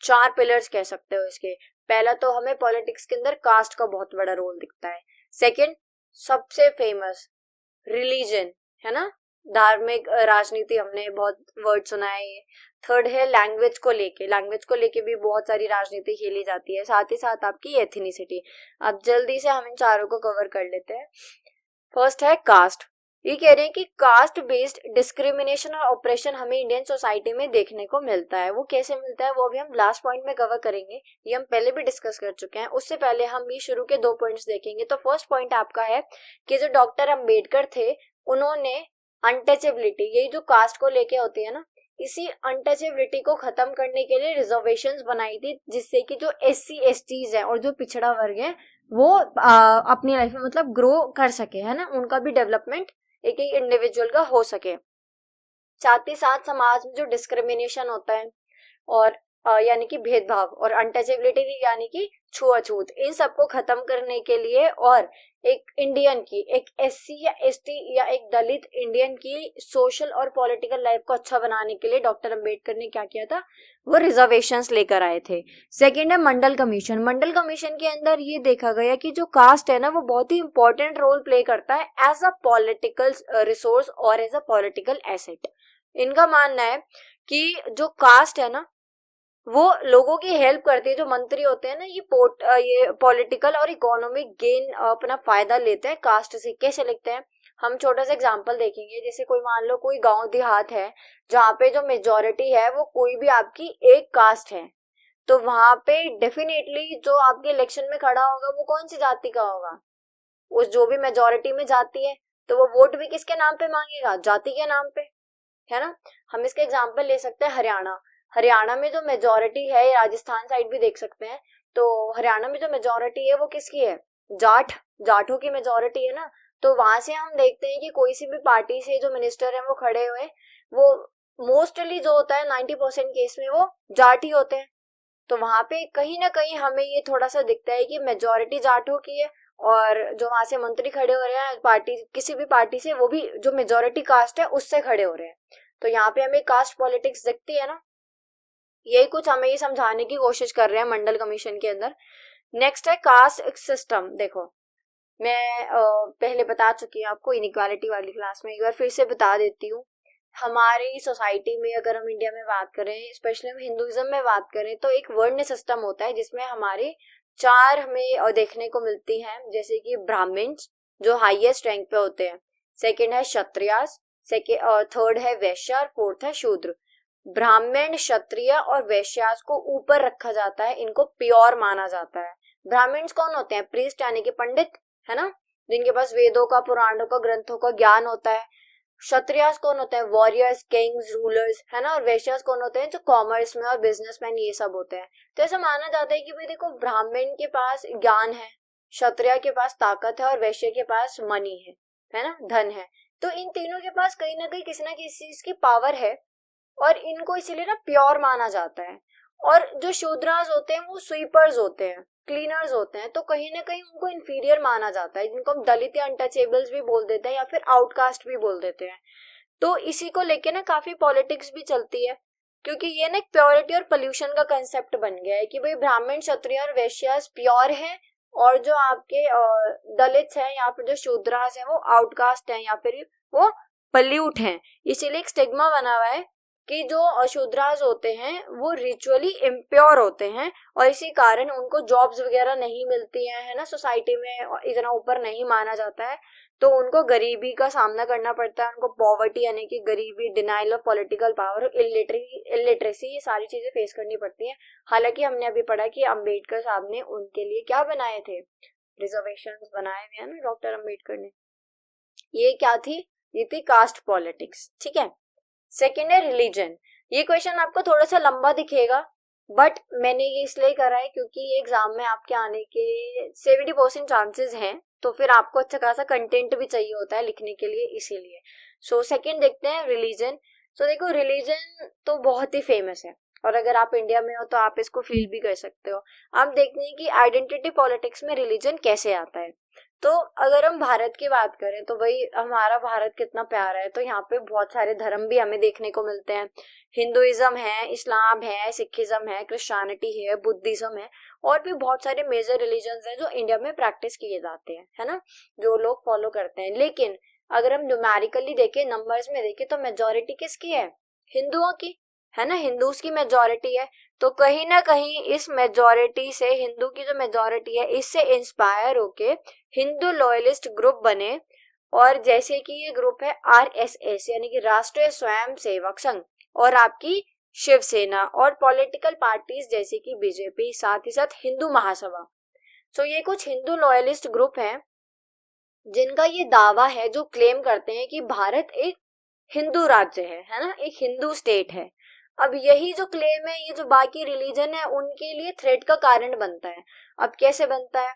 चार पिलर्स कह सकते हो इसके। पहला तो हमें पॉलिटिक्स के अंदर कास्ट का बहुत बड़ा रोल दिखता है। सेकंड, सबसे फेमस, रिलीजन, है ना, धार्मिक राजनीति, हमने बहुत वर्ड सुना है ये। थर्ड है लैंग्वेज को लेके, लैंग्वेज को लेके भी बहुत सारी राजनीति खेली जाती है। साथ ही साथ आपकी एथनिसिटी। अब जल्दी से हम इन चारों को कवर कर लेते हैं। फर्स्ट है कास्ट। ये कह रहे हैं कि कास्ट बेस्ड डिस्क्रिमिनेशन और ऑपरेशन हमें इंडियन सोसाइटी में देखने को मिलता है। वो कैसे मिलता है वो भी हम लास्ट पॉइंट में कवर करेंगे, ये हम पहले भी डिस्कस कर चुके हैं। उससे पहले हम ये शुरू के 2 पॉइंट्स देखेंगे। तो फर्स्ट पॉइंट आपका है कि जो डॉक्टर अंबेडकर थे उन्होंने अनटचेबिलिटी, यही जो कास्ट को लेके होती है ना, इसी अनटचेबिलिटी को खत्म करने के लिए रिजर्वेशंस बनाई थी, जिससे कि जो SC STs है और जो पिछड़ा वर्ग है वो अपनी लाइफ में मतलब ग्रो कर सके, है ना, उनका भी डेवलपमेंट एक एक इंडिविजुअल का हो सके। साथ ही साथ समाज में जो डिस्क्रिमिनेशन होता है और यानी कि भेदभाव और अनटचेबिलिटी यानी कि छुआछूत, इन सबको खत्म करने के लिए और एक इंडियन की, एक SC या ST या एक दलित इंडियन की सोशल और पॉलिटिकल लाइफ को अच्छा बनाने के लिए डॉक्टर अंबेडकर ने क्या किया था, वो रिजर्वेशंस लेकर आए थे। सेकंड है मंडल कमीशन। मंडल कमीशन के अंदर ये देखा गया कि जो कास्ट है ना वो बहुत ही इंपॉर्टेंट रोल प्ले करता है एज अ पॉलिटिकल रिसोर्स और एज अ पॉलिटिकल एसेट। इनका मानना है कि जो कास्ट है ना वो लोगों की हेल्प करती है। जो मंत्री होते हैं ना ये पॉलिटिकल और इकोनॉमिक गेन अपना फायदा लेते हैं कास्ट से। कैसे लिखते हैं, हम छोटा सा एग्जांपल देखेंगे। जैसे कोई मान लो कोई गांव देहात है जहाँ पे जो मेजोरिटी है वो कोई भी आपकी एक कास्ट है, तो वहां पे डेफिनेटली जो आपके इलेक्शन में खड़ा होगा वो कौन सी जाति का होगा, उस जो भी मेजोरिटी में जाती है, तो वो वोट भी किसके नाम पे मांगेगा, जाति के नाम पे, है ना। हम इसके एग्जाम्पल ले सकते हैं हरियाणा। हरियाणा में जो मेजोरिटी है, राजस्थान साइड भी देख सकते हैं, तो हरियाणा में जो मेजोरिटी है वो किसकी है, जाटों की मेजोरिटी है ना। तो वहां से हम देखते हैं कि कोई सी भी पार्टी से जो मिनिस्टर है वो खड़े हुए, वो मोस्टली जो होता है 90% केस में वो जाट ही होते हैं। तो वहां पे कहीं ना कहीं हमें ये थोड़ा सा दिखता है कि मेजोरिटी जाटों की है, और जो वहां से मंत्री खड़े हो रहे हैं पार्टी, किसी भी पार्टी से, वो भी जो मेजोरिटी कास्ट है उससे खड़े हो रहे हैं। तो यहाँ पे हमें कास्ट पॉलिटिक्स दिखती है ना। यही कुछ हमें ये समझाने की कोशिश कर रहे हैं मंडल कमीशन के अंदर। नेक्स्ट है कास्ट सिस्टम। देखो मैं पहले बता चुकी हूँ आपको इनइक्वालिटी वाली क्लास में, एक बार फिर से बता देती हूँ। हमारी सोसाइटी में अगर हम इंडिया में बात करें, स्पेशली हम हिंदुइज्म में बात करें, तो एक वर्ण सिस्टम होता है जिसमें हमारे चार हमें देखने को मिलती हैं, जैसे कि ब्राह्मण्स जो हाईएस्ट रैंक पे होते हैं, सेकंड है क्षत्रियास, सेकंड और थर्ड है वैश्य और फोर्थ है शूद्र। ब्राह्मण, क्षत्रिय और वैश्यास को ऊपर रखा जाता है, इनको प्योर माना जाता है। ब्राह्मण्स कौन होते हैं? प्रीस्ट यानी कि पंडित, है ना, जिनके पास वेदों का, पुराणों का, ग्रंथों का ज्ञान होता है। क्षत्रियास कौन होते हैं? वॉरियर्स, किंग्स, रूलर्स, है ना। और वैश्यास कौन होते हैं? जो कॉमर्स में और बिजनेसमैन ये सब होते हैं। तो ऐसा माना जाता है कि भाई देखो, ब्राह्मण के पास ज्ञान है, क्षत्रिय के पास ताकत है और वैश्य के पास मनी है ना, धन है। तो इन तीनों के पास कहीं ना कहीं किसी ना किसी चीज की पावर है और इनको इसीलिए ना प्योर माना जाता है। और जो शूद्रास होते हैं वो स्वीपर्स होते हैं, क्लीनर्स होते हैं, तो कहीं ना कहीं उनको इंफीरियर माना जाता है, जिनको हम दलित या अनटचेबल्स भी बोल देते हैं या फिर आउटकास्ट भी बोल देते हैं। तो इसी को लेके ना काफी पॉलिटिक्स भी चलती है, क्योंकि ये ना एक प्योरिटी और पोल्यूशन का कंसेप्ट बन गया है कि भाई ब्राह्मण, क्षत्रिय और वैश्यास प्योर हैं और जो आपके दलित हैं या फिर जो शूद्रास हैं वो आउटकास्ट हैं या फिर वो पल्यूट हैं। इसीलिए एक स्टिग्मा बना हुआ है कि जो अशूद्रास होते हैं वो रिचुअली इम्प्योर होते हैं और इसी कारण उनको जॉब्स वगैरह नहीं मिलती हैं, है ना, सोसाइटी में इतना ऊपर नहीं माना जाता है। तो उनको गरीबी का सामना करना पड़ता है, उनको पॉवर्टी यानी कि गरीबी, denial of political power, illiteracy, ये सारी चीजें फेस करनी पड़ती हैं। हालांकि हमने अभी पढ़ा कि अंबेडकर साहब ने उनके लिए क्या बनाए थे, रिजर्वेशंस बनाए हुए हैं ना डॉक्टर अंबेडकर ने। ये क्या थी? ये थी कास्ट पॉलिटिक्स, ठीक है। सेकेंड है रिलीजन। ये क्वेश्चन आपको थोड़ा सा लंबा दिखेगा, बट मैंने ये इसलिए करा है क्योंकि ये एग्जाम में आपके आने के 70% चांसेस हैं, तो फिर आपको अच्छा खासा कंटेंट भी चाहिए होता है लिखने के लिए, इसीलिए। सो सेकेंड देखते हैं रिलीजन। तो देखो, रिलीजन तो बहुत ही फेमस है और अगर आप इंडिया में हो तो आप इसको फील भी कर सकते हो। आप देखते हैं कि आइडेंटिटी पॉलिटिक्स में रिलीजन कैसे आता है। तो अगर हम भारत की बात करें तो भाई हमारा भारत कितना प्यारा है, तो यहाँ पे बहुत सारे धर्म भी हमें देखने को मिलते हैं। हिंदुइज्म है, इस्लाम है, सिखिज्म है, क्रिश्चियनिटी है, बुद्धिज्म है, और भी बहुत सारे मेजर रिलीजन्स हैं जो इंडिया में प्रैक्टिस किए जाते हैं, है ना, जो लोग फॉलो करते हैं। लेकिन अगर हम न्यूमेरिकली देखें, नंबर्स में देखें, तो मेजोरिटी किसकी है? हिंदुओं की, है ना, हिंदूज की मेजोरिटी है। तो कहीं ना कहीं इस मेजोरिटी से, हिंदू की जो मेजोरिटी है, इससे इंस्पायर होके हिंदू लॉयलिस्ट ग्रुप बने। और जैसे कि ये ग्रुप है आरएसएस यानी कि राष्ट्रीय स्वयं सेवक संघ, और आपकी शिवसेना, और पॉलिटिकल पार्टीज जैसे कि बीजेपी, साथ ही साथ हिंदू महासभा। तो ये कुछ हिंदू लॉयलिस्ट ग्रुप हैं जिनका ये दावा है, जो क्लेम करते हैं कि भारत एक हिंदू राज्य है ना, एक हिंदू स्टेट है। अब यही जो क्लेम है, ये जो बाकी रिलीजन है उनके लिए थ्रेट का कारण बनता है। अब कैसे बनता है?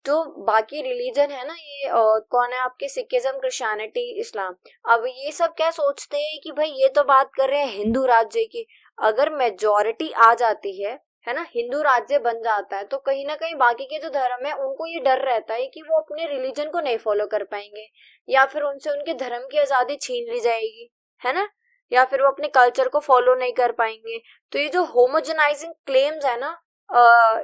जो बाकी रिलीजन है ना, ये कौन है आपके? सिखिज्म, क्रिश्चियनिटी, इस्लाम। अब ये सब क्या सोचते हैं कि भाई ये तो बात कर रहे हैं हिंदू राज्य की, अगर मेजोरिटी आ जाती है ना, हिंदू राज्य बन जाता है, तो कहीं ना कहीं बाकी के जो धर्म है उनको ये डर रहता है कि वो अपने रिलीजन को नहीं फॉलो कर पाएंगे, या फिर उनसे उनके धर्म की आजादी छीन ली जाएगी, है ना, या फिर वो अपने कल्चर को फॉलो नहीं कर पाएंगे। तो ये जो होमोजेनाइजिंग क्लेम्स है ना,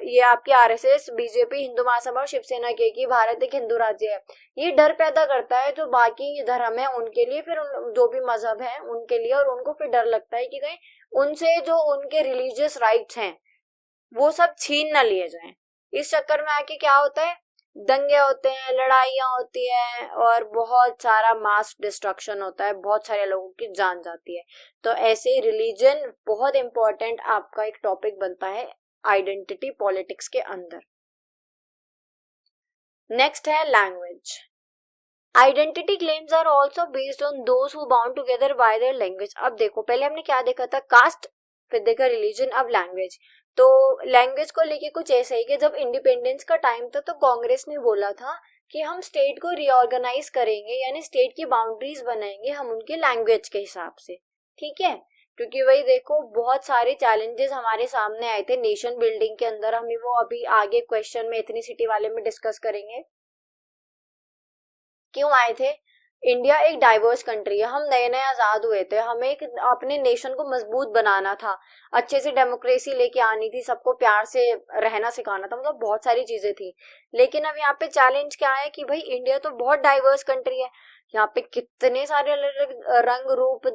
ये आपकी आरएसएस, बीजेपी, हिंदू महासभा और शिवसेना के कि भारत एक हिंदू राज्य है, ये डर पैदा करता है जो बाकी धर्म है उनके लिए, फिर जो भी मजहब है उनके लिए, और उनको फिर डर लगता है कि कहीं उनसे जो उनके रिलीजियस राइट्स हैं वो सब छीन ना लिए जाएं। इस चक्कर में आके क्या होता है? दंगे होते हैं, लड़ाइयां होती हैं और बहुत सारा मास डिस्ट्रक्शन होता है, बहुत सारे लोगों की जान जाती है। तो ऐसे रिलीजन बहुत इंपॉर्टेंट आपका एक टॉपिक बनता है आइडेंटिटी पॉलिटिक्स के अंदर। नेक्स्ट है language. Identity claims are also based on those who bound together by their language. अब देखो, पहले हमने क्या देखा था? कास्ट, फिर देखा रिलीजन, अब लैंग्वेज। तो लैंग्वेज को लेके कुछ ऐसा ही कि जब इंडिपेंडेंस का टाइम था तो कांग्रेस ने बोला था कि हम स्टेट को रीऑर्गेनाइज करेंगे, यानी स्टेट की बाउंड्रीज बनाएंगे हम उनके लैंग्वेज के हिसाब से, ठीक है। क्योंकि वही देखो, बहुत सारे चैलेंजेस हमारे सामने आए थे नेशन बिल्डिंग के अंदर, हमें वो अभी आगे क्वेश्चन में एथनिसिटी वाले में डिस्कस करेंगे। क्यों आए थे? इंडिया एक डाइवर्स कंट्री है, हम नए नए आजाद हुए थे, हमें एक अपने नेशन को मजबूत बनाना था, अच्छे से डेमोक्रेसी लेके आनी थी, सबको प्यार से रहना सिखाना था, मतलब बहुत सारी चीजें थी। लेकिन अब यहाँ पे चैलेंज क्या है कि भाई इंडिया तो बहुत डाइवर्स कंट्री है, यहाँ पे कितने सारे अलग अलग रंग रूप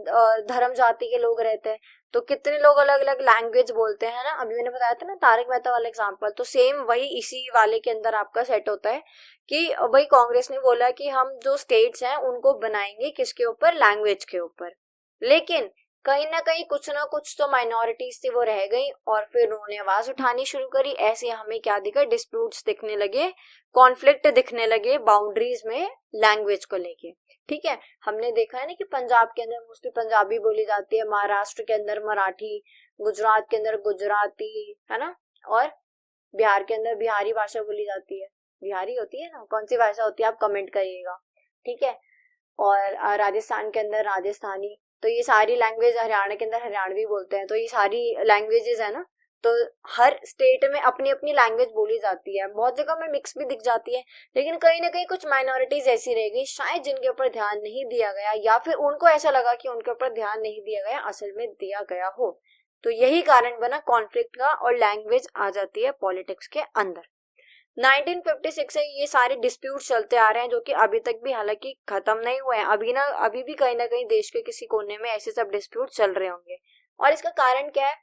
धर्म जाति के लोग रहते हैं, तो कितने लोग अलग अलग लैंग्वेज बोलते हैं ना। अभी मैंने बताया था ना तारक मेहता वाला एग्जांपल, तो सेम वही इसी वाले के अंदर आपका सेट होता है कि भाई कांग्रेस ने बोला कि हम जो स्टेट्स हैं उनको बनाएंगे किसके ऊपर, लैंग्वेज के ऊपर, लेकिन कहीं ना कुछ तो माइनॉरिटीज थी वो रह गई और फिर उन्होंने आवाज उठानी शुरू करी। ऐसे हमें क्या दिखा, डिस्प्यूट्स दिखने लगे, कॉन्फ्लिक्ट दिखने लगे बाउंड्रीज में लैंग्वेज को लेके। ठीक है, हमने देखा है ना कि पंजाब के अंदर मोस्टली पंजाबी बोली जाती है, महाराष्ट्र के अंदर मराठी, गुजरात के अंदर गुजराती, है ना, और बिहार के अंदर बिहारी भाषा बोली जाती है। बिहारी होती है ना, कौन सी भाषा होती है आप कमेंट करिएगा। ठीक है, और राजस्थान के अंदर राजस्थानी, तो ये सारी लैंग्वेज, हरियाणा के अंदर हरियाणवी बोलते हैं, तो ये सारी लैंग्वेजेस है ना। तो हर स्टेट में अपनी अपनी लैंग्वेज बोली जाती है, बहुत जगह में मिक्स भी दिख जाती है, लेकिन कहीं ना कहीं कुछ माइनॉरिटीज ऐसी रह गई शायद जिनके ऊपर ध्यान नहीं दिया गया, या फिर उनको ऐसा लगा कि उनके ऊपर ध्यान नहीं दिया गया, असल में दिया गया हो। तो यही कारण बना कॉन्फ्लिक्ट का, और लैंग्वेज आ जाती है पॉलिटिक्स के अंदर। 1956 से ये सारे डिस्प्यूट चलते आ रहे हैं, जो कि अभी तक भी हालांकि खत्म नहीं हुए हैं, अभी भी कहीं ना कहीं देश के किसी कोने में ऐसे सब डिस्प्यूट चल रहे होंगे। और इसका कारण क्या है,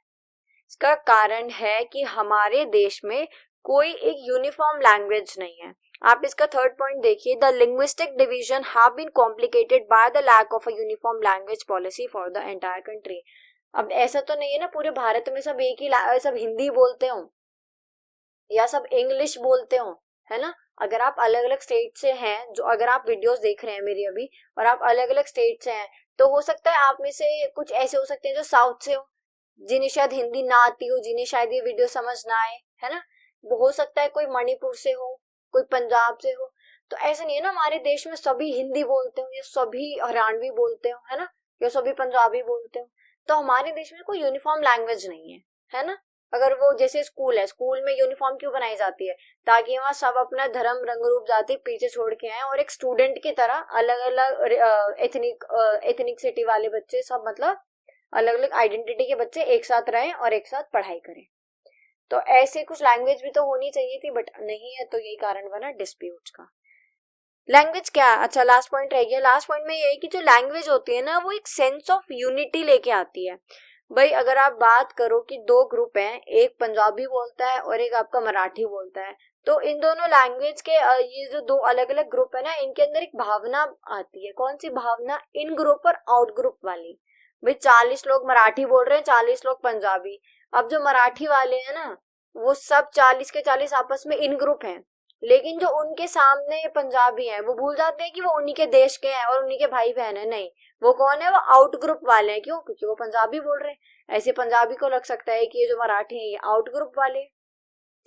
इसका कारण है कि हमारे देश में कोई एक यूनिफॉर्म लैंग्वेज नहीं है। आप इसका थर्ड पॉइंट देखिए, the linguistic division have been complicated by the lack of a uniform language policy for the entire country. अब ऐसा तो नहीं है ना पूरे भारत में सब एक ही सब हिंदी बोलते हो या सब इंग्लिश बोलते हो, है ना। अगर आप अलग अलग स्टेट से हैं, जो अगर आप वीडियोस देख रहे हैं मेरी अभी और आप अलग अलग स्टेट से हैं, तो हो सकता है आप में से कुछ ऐसे हो सकते हैं जो साउथ से हो, जिन्हें शायद हिंदी ना आती हो, जिन्हें शायद ये वीडियो समझ ना आए, है ना। वो हो सकता है कोई मणिपुर से हो, कोई पंजाब से हो। तो ऐसा नहीं है ना हमारे देश में सभी हिंदी बोलते हो या सभी हरियाणवी बोलते हो, है ना, या सभी पंजाबी बोलते हो। तो हमारे देश में कोई यूनिफॉर्म लैंग्वेज नहीं है ना। अगर वो जैसे स्कूल है, स्कूल में यूनिफॉर्म क्यों बनाई जाती है, ताकि वहाँ सब अपना धर्म रंग रूप जाति पीछे छोड़ के आए और एक स्टूडेंट की तरह अलग अलग एथनिक वाले बच्चे सब, मतलब अलग अलग आइडेंटिटी के बच्चे एक साथ रहें और एक साथ पढ़ाई करें। तो ऐसे कुछ लैंग्वेज भी तो होनी चाहिए थी, बट नहीं है, तो यही कारण बना डिस्प्यूट का। लैंग्वेज क्या, अच्छा लास्ट पॉइंट रह गया। लास्ट पॉइंट में ये है कि जो लैंग्वेज होती है ना, वो एक सेंस ऑफ यूनिटी लेके आती है। भाई अगर आप बात करो कि दो ग्रुप हैं, एक पंजाबी बोलता है और एक आपका मराठी बोलता है, तो इन दोनों लैंग्वेज के ये जो दो अलग अलग ग्रुप है ना, इनके अंदर एक भावना आती है। कौन सी भावना, इन ग्रुप और आउट ग्रुप वाली। भाई 40 लोग मराठी बोल रहे हैं, 40 लोग पंजाबी। अब जो मराठी वाले हैं ना, वो सब 40 के 40 आपस में इन ग्रुप हैं, लेकिन जो उनके सामने पंजाबी हैं वो भूल जाते हैं कि वो उन्हीं के देश के हैं और उन्हीं के भाई बहन है। नहीं, वो कौन है, वो आउट ग्रुप वाले हैं। क्यों, क्योंकि वो पंजाबी बोल रहे हैं। ऐसे पंजाबी को लग सकता है कि ये जो मराठी है ये आउट ग्रुप वाले।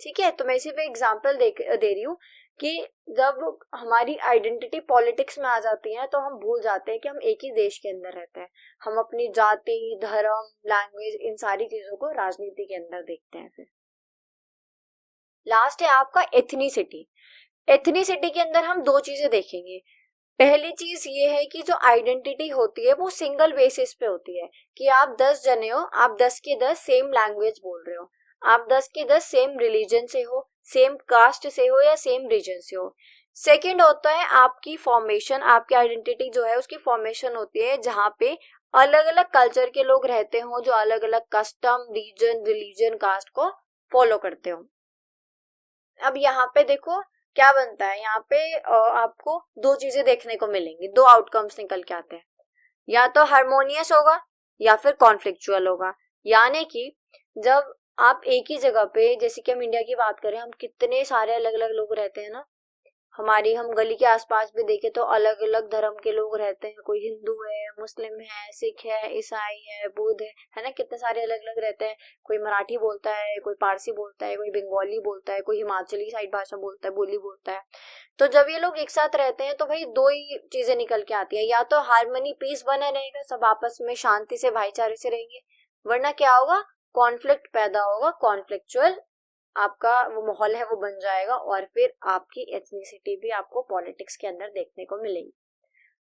ठीक है, तो मैं इसी पे एग्जांपल दे रही हूँ कि जब हमारी आइडेंटिटी पॉलिटिक्स में आ जाती है तो हम भूल जाते हैं कि हम एक ही देश के अंदर रहते हैं। हम अपनी जाति, धर्म, लैंग्वेज, इन सारी चीजों को राजनीति के अंदर देखते हैं। फिर लास्ट है आपका एथनिसिटी। एथनिसिटी के अंदर हम दो चीजें देखेंगे। पहली चीज ये है कि जो आइडेंटिटी होती है वो सिंगल बेसिस पे होती है, कि आप 10 जने हो, आप 10 के 10 सेम लैंग्वेज बोल रहे हो, आप 10 के 10 सेम रिलीजन से हो, सेम कास्ट से हो या सेम रीजन से हो। सेकंड होता है आपकी फॉर्मेशन, आपकी आइडेंटिटी जो है उसकी फॉर्मेशन होती है जहाँ पे अलग अलग कल्चर के लोग रहते हो, जो अलग अलग कस्टम, रीजन, रिलीजन, कास्ट को फॉलो करते हो। अब यहाँ पे देखो क्या बनता है, यहाँ पे आपको दो चीजें देखने को मिलेंगी, दो आउटकम्स निकल के आते हैं। या तो हारमोनियस होगा या फिर कॉन्फ्लिक्चुअल होगा। यानी कि जब आप एक ही जगह पे, जैसे कि हम इंडिया की बात करें, हम कितने सारे अलग अलग लोग रहते हैं ना, हमारी हम गली के आसपास भी देखें तो अलग अलग धर्म के लोग रहते हैं। कोई हिंदू है, मुस्लिम है, सिख है, ईसाई है, बुद्ध है ना, कितने सारे अलग अलग रहते हैं। कोई मराठी बोलता है, कोई पारसी बोलता है, कोई बंगाली बोलता है, कोई हिमाचली साइड भाषा बोलता है, बोली बोलता है। तो जब ये लोग एक साथ रहते हैं तो भाई दो ही चीजें निकल के आती है, या तो हार्मनी, पीस बना रहेगा, सब आपस में शांति से भाईचारे से रहेंगे, वरना क्या होगा, कॉन्फ्लिक्ट पैदा होगा, कॉन्फ्लिक्चुअल आपका वो माहौल है वो बन जाएगा, और फिर आपकी एथनिसिटी भी आपको पॉलिटिक्स के अंदर देखने को मिलेगी।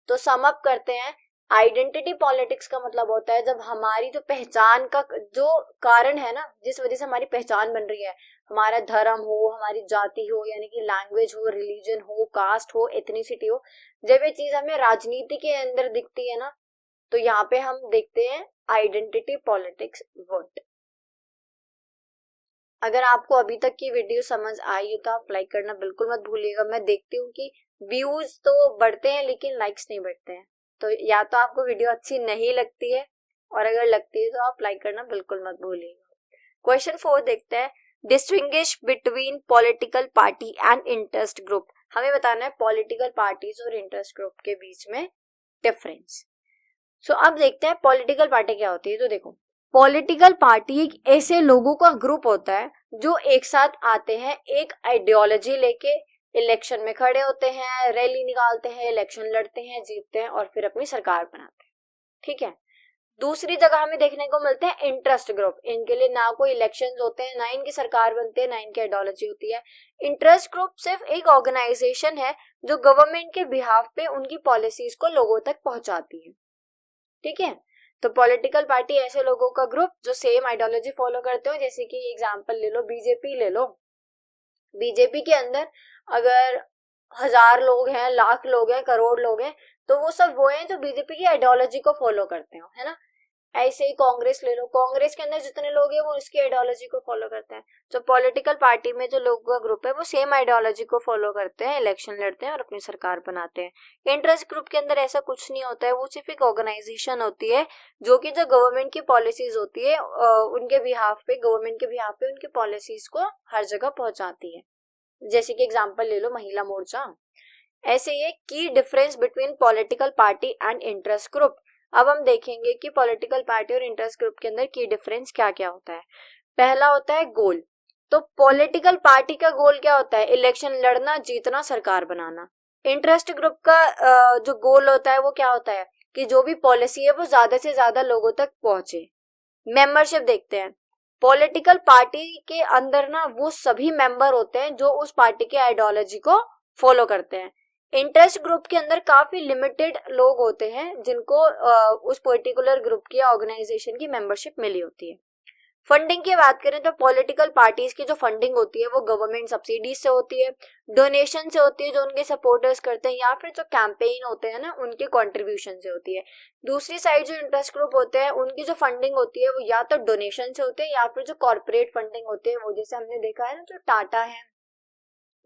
तो सम अप करते हैं, आइडेंटिटी पॉलिटिक्स का मतलब होता है जब हमारी जो पहचान का जो कारण है ना, जिस वजह से हमारी पहचान बन रही है, हमारा धर्म हो, हमारी जाति हो, यानी कि लैंग्वेज हो, रिलीजन हो, कास्ट हो, एथनिसिटी हो, जब ये चीज हमें राजनीति के अंदर दिखती है ना, तो यहाँ पे हम देखते हैं आइडेंटिटी पॉलिटिक्स वर्ड। अगर आपको अभी तक की वीडियो समझ आई हो तो आप लाइक करना बिल्कुल मत भूलिएगा। मैं देखती हूँ कि व्यूज तो बढ़ते हैं लेकिन लाइक्स नहीं बढ़ते हैं, तो या तो आपको वीडियो अच्छी नहीं लगती है, और अगर लगती है तो आप लाइक करना बिल्कुल मत भूलिएगा। क्वेश्चन 4 देखते हैं, distinguish between political party and interest group. हमें बताना है पॉलिटिकल पार्टीज और इंटरेस्ट ग्रुप के बीच में डिफरेंस। सो अब देखते हैं पॉलिटिकल पार्टी क्या होती है। तो देखो, पॉलिटिकल पार्टी एक ऐसे लोगों का ग्रुप होता है जो एक साथ आते हैं, एक आइडियोलॉजी लेके इलेक्शन में खड़े होते हैं, रैली निकालते हैं, इलेक्शन लड़ते हैं, जीतते हैं और फिर अपनी सरकार बनाते हैं। ठीक है। दूसरी जगह हमें देखने को मिलते हैं इंटरेस्ट ग्रुप। इनके लिए ना कोई इलेक्शंस होते हैं, ना इनकी सरकार बनती है, ना इनकी आइडियोलॉजी होती है। इंटरेस्ट ग्रुप सिर्फ एक ऑर्गेनाइजेशन है जो गवर्नमेंट के बिहाफ पे उनकी पॉलिसीज को लोगों तक पहुंचाती है। ठीक है। तो पॉलिटिकल पार्टी ऐसे लोगों का ग्रुप जो सेम आइडियोलॉजी फॉलो करते हो, जैसे कि एग्जांपल ले लो, बीजेपी ले लो। बीजेपी के अंदर अगर 1000 लोग हैं, लाख लोग हैं, करोड़ लोग हैं, तो वो सब वो हैं जो बीजेपी की आइडियोलॉजी को फॉलो करते हो, है ना। ऐसे ही कांग्रेस ले लो, कांग्रेस के अंदर जितने लोग हैं वो उसकी आइडियोलॉजी को फॉलो करते हैं। तो पॉलिटिकल पार्टी में जो लोगों का ग्रुप है वो सेम आइडियोलॉजी को फॉलो करते हैं, इलेक्शन लड़ते हैं और अपनी सरकार बनाते हैं। इंटरेस्ट ग्रुप के अंदर ऐसा कुछ नहीं होता है, वो सिर्फ एक ऑर्गेनाइजेशन होती है जो कि जो गवर्नमेंट की पॉलिसीज होती है उनके बिहाफ पे, गवर्नमेंट के बिहाफ पे उनकी पॉलिसीज को हर जगह पहुंचाती है। जैसे कि एग्जाम्पल ले लो महिला मोर्चा। ऐसे ये की difference between political party and interest group. अब हम देखेंगे कि पॉलिटिकल पार्टी और इंटरेस्ट ग्रुप के अंदर की डिफरेंस क्या क्या होता है। पहला होता है गोल। तो पॉलिटिकल पार्टी का गोल क्या होता है? इलेक्शन लड़ना, जीतना, सरकार बनाना। इंटरेस्ट ग्रुप का जो गोल होता है वो क्या होता है कि जो भी पॉलिसी है वो ज्यादा से ज्यादा लोगों तक पहुंचे। मेंबरशिप देखते हैं। पॉलिटिकल पार्टी के अंदर ना वो सभी मेंबर होते हैं जो उस पार्टी के आइडियोलॉजी को फॉलो करते हैं। इंटरेस्ट ग्रुप के अंदर काफी लिमिटेड लोग होते हैं जिनको उस पर्टिकुलर ग्रुप की ऑर्गेनाइजेशन की मेंबरशिप मिली होती है। फंडिंग की बात करें तो पॉलिटिकल पार्टीज की जो फंडिंग होती है वो गवर्नमेंट सब्सिडीज से होती है, डोनेशन से होती है जो उनके सपोर्टर्स करते हैं, या फिर जो कैंपेन होते हैं ना उनके कंट्रीब्यूशन से होती है। दूसरी साइड जो इंटरेस्ट ग्रुप होते हैं उनकी जो फंडिंग होती है वो या तो डोनेशन से होती है या फिर जो कॉर्पोरेट फंडिंग होती है, वो जैसे हमने देखा है ना जो टाटा है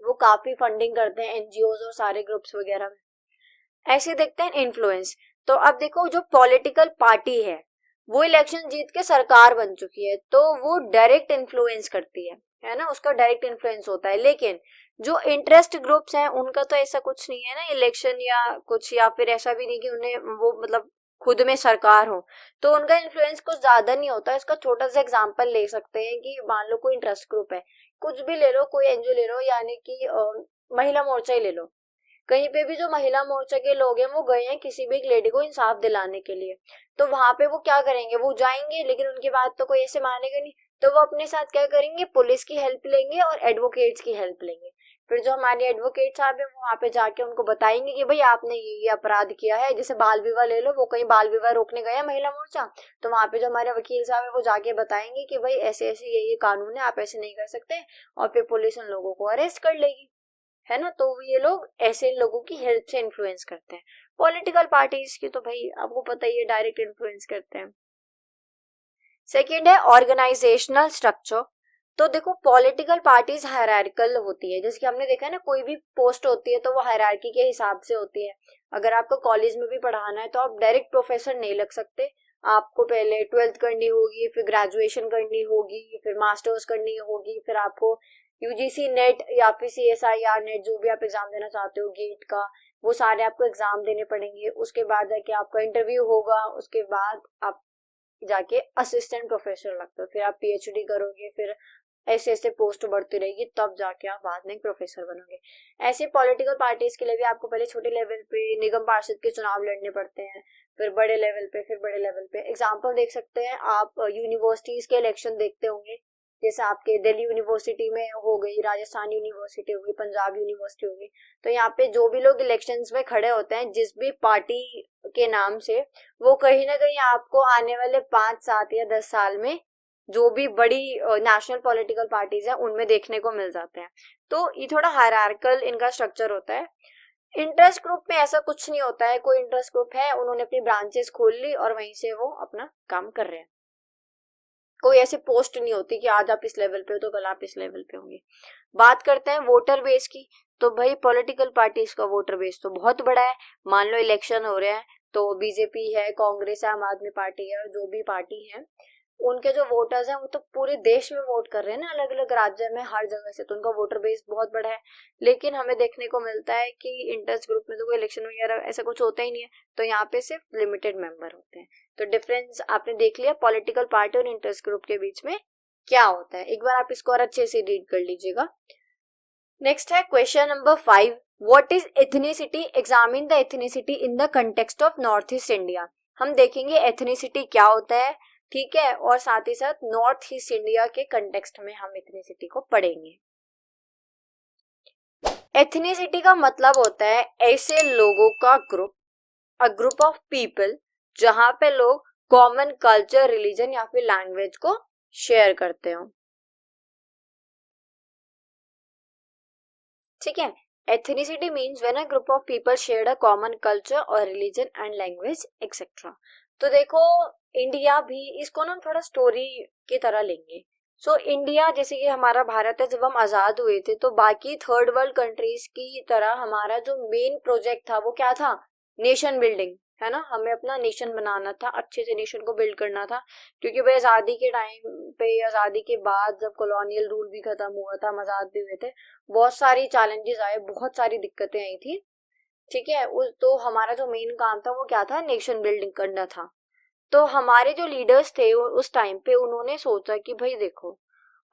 वो काफी फंडिंग करते हैं एनजीओज और सारे ग्रुप्स वगैरह में। ऐसे देखते हैं इन्फ्लुएंस। तो अब देखो जो पॉलिटिकल पार्टी है वो इलेक्शन जीत के सरकार बन चुकी है तो वो डायरेक्ट इन्फ्लुएंस करती है ना, उसका डायरेक्ट इन्फ्लुएंस होता है। लेकिन जो इंटरेस्ट ग्रुप्स हैं उनका तो ऐसा कुछ नहीं है ना इलेक्शन या कुछ, या फिर ऐसा भी नहीं कि उन्हें वो मतलब खुद में सरकार हो, तो उनका इन्फ्लुएंस कुछ ज्यादा नहीं होता। इसका छोटा सा एग्जांपल ले सकते हैं कि मान लो कोई इंटरेस्ट ग्रुप है, कुछ भी ले लो, कोई एनजीओ ले लो, यानी कि महिला मोर्चा ही ले लो। कहीं पे भी जो महिला मोर्चा के लोग हैं वो गए हैं किसी भी एक लेडी को इंसाफ दिलाने के लिए, तो वहां पे वो क्या करेंगे, वो जाएंगे लेकिन उनकी बात तो कोई ऐसे मानेगा नहीं, तो वो अपने साथ क्या करेंगे, पुलिस की हेल्प लेंगे और एडवोकेट्स की हेल्प लेंगे। फिर जो हमारे एडवोकेट साहब है वो वहां पे जाके उनको बताएंगे कि भाई आपने ये अपराध किया है। जैसे बाल विवाह ले लो, वो कहीं बाल विवाह रोकने गए महिला मोर्चा, तो वहां पे जो हमारे वकील साहब है वो जाके बताएंगे कि भाई ऐसे ऐसे ये कानून है, आप ऐसे नहीं कर सकते, और फिर पुलिस उन लोगों को अरेस्ट कर लेगी, है ना। तो ये लोग ऐसे लोगों की हेल्प से इन्फ्लुएंस करते हैं। पॉलिटिकल पार्टीज की तो भाई आपको पता ही है डायरेक्ट इन्फ्लुएंस करते हैं। सेकंड है ऑर्गेनाइजेशनल स्ट्रक्चर। तो देखो पॉलिटिकल पार्टीज हायरार्किकल होती है, जैसे कि हमने देखा है ना कोई भी पोस्ट होती है तो वो हायरार्की के हिसाब से होती है। अगर आपको कॉलेज में भी पढ़ाना है तो आप डायरेक्ट प्रोफेसर नहीं लग सकते, आपको पहले 12th करनी होगी, फिर ग्रेजुएशन करनी होगी, फिर मास्टर्स करनी होगी, फिर आपको यूजीसी नेट या फिर सीएसआईआर नेट जो भी आप एग्जाम देना चाहते हो गेट का, वो सारे आपको एग्जाम देने पड़ेंगे। उसके बाद जाके आपका इंटरव्यू होगा, उसके बाद आप जाके असिस्टेंट प्रोफेसर लगते हो, फिर आप पीएचडी करोगे, फिर ऐसे ऐसे पोस्ट बढ़ती रहेगी, तब जाके आप बाद में प्रोफेसर बनोगे। ऐसे पॉलिटिकल पार्टीज के लिए भी आपको पहले छोटे लेवल पे निगम पार्षद के चुनाव लड़ने पड़ते हैं, फिर बड़े लेवल पे, फिर बड़े लेवल पे। एग्जाम्पल देख सकते हैं आप, यूनिवर्सिटीज के इलेक्शन देखते होंगे, जैसे आपके दिल्ली यूनिवर्सिटी में हो गई, राजस्थान यूनिवर्सिटी हो गई, पंजाब यूनिवर्सिटी हो गई। तो यहाँ पे जो भी लोग इलेक्शंस में खड़े होते हैं जिस भी पार्टी के नाम से, वो कहीं ना कहीं आपको आने वाले 5, 7 या 10 साल में जो भी बड़ी नेशनल पॉलिटिकल पार्टीज हैं उनमें देखने को मिल जाते हैं। तो ये थोड़ा हायरार्किकल इनका स्ट्रक्चर होता है। इंटरेस्ट ग्रुप में ऐसा कुछ नहीं होता है, कोई इंटरेस्ट ग्रुप है, उन्होंने अपनी ब्रांचेस खोल ली और वहीं से वो अपना काम कर रहे हैं। कोई ऐसे पोस्ट नहीं होती कि आज आप इस लेवल पे हो तो कल आप इस लेवल पे होंगे। बात करते हैं वोटर बेस की, तो भाई पॉलिटिकल पार्टीज का वोटर बेस तो बहुत बड़ा है। मान लो इलेक्शन हो रहे हैं तो बीजेपी है, कांग्रेस है, आम आदमी पार्टी है, और जो भी पार्टी है उनके जो वोटर्स हैं वो तो पूरे देश में वोट कर रहे हैं ना, अलग अलग राज्य में, हर जगह से, तो उनका वोटर बेस बहुत बड़ा है। लेकिन हमें देखने को मिलता है कि इंटरेस्ट ग्रुप में तो कोई इलेक्शन वगैरह ऐसा कुछ होता ही नहीं है, तो यहाँ पे सिर्फ लिमिटेड मेंबर होते हैं। तो डिफरेंस आपने देख लिया पॉलिटिकल पार्टी और इंटरेस्ट ग्रुप के बीच में क्या होता है। एक बार आप इसको और अच्छे से रीड कर लीजिएगा। नेक्स्ट है question number 5, what is ethnicity, examine the ethnicity in the context of north east India. हम देखेंगे एथनिसिटी क्या होता है, ठीक है, और साथ ही साथ नॉर्थ ईस्ट इंडिया के कंटेक्स्ट में हम एथनिसिटी को पढ़ेंगे। एथनिसिटी का मतलब होता है ऐसे लोगों का group, a group of people जहां पे लोग कॉमन कल्चर, रिलीजन या फिर लैंग्वेज को शेयर करते हो, ठीक है। Ethnicity means when a group of people share a common culture और रिलीजन एंड लैंग्वेज एक्सेट्रा। तो देखो इंडिया भी, इसको ना थोड़ा स्टोरी की तरह लेंगे। सो इंडिया जैसे कि हमारा भारत है, जब हम आजाद हुए थे तो बाकी थर्ड वर्ल्ड कंट्रीज की तरह हमारा जो मेन प्रोजेक्ट था वो क्या था, नेशन बिल्डिंग, है ना। हमें अपना नेशन बनाना था, अच्छे से नेशन को बिल्ड करना था। क्योंकि भाई आजादी के टाइम पे, आजादी के बाद जब कॉलोनियल रूल भी खत्म हुआ था, हम आजाद भी हुए थे, बहुत सारी चैलेंजेस आए, बहुत सारी दिक्कतें आई थी, ठीक है। उस तो हमारा जो मेन काम था वो क्या था, नेशन बिल्डिंग करना था। तो हमारे जो लीडर्स थे उस टाइम पे, उन्होंने सोचा कि भाई देखो,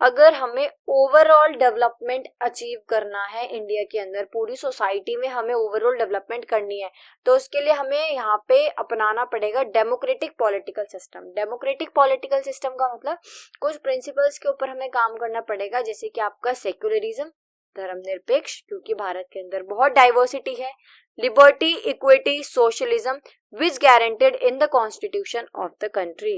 अगर हमें ओवरऑल डेवलपमेंट अचीव करना है इंडिया के अंदर, पूरी सोसाइटी में हमें ओवरऑल डेवलपमेंट करनी है, तो उसके लिए हमें यहाँ पे अपनाना पड़ेगा democratic political system. Democratic political system का मतलब कुछ प्रिंसिपल्स के ऊपर हमें काम करना पड़ेगा, जैसे कि आपका सेक्युलरिज्म, धर्मनिरपेक्ष, क्योंकि भारत के अंदर बहुत डाइवर्सिटी है, liberty, equity, socialism which guaranteed in the constitution of the country.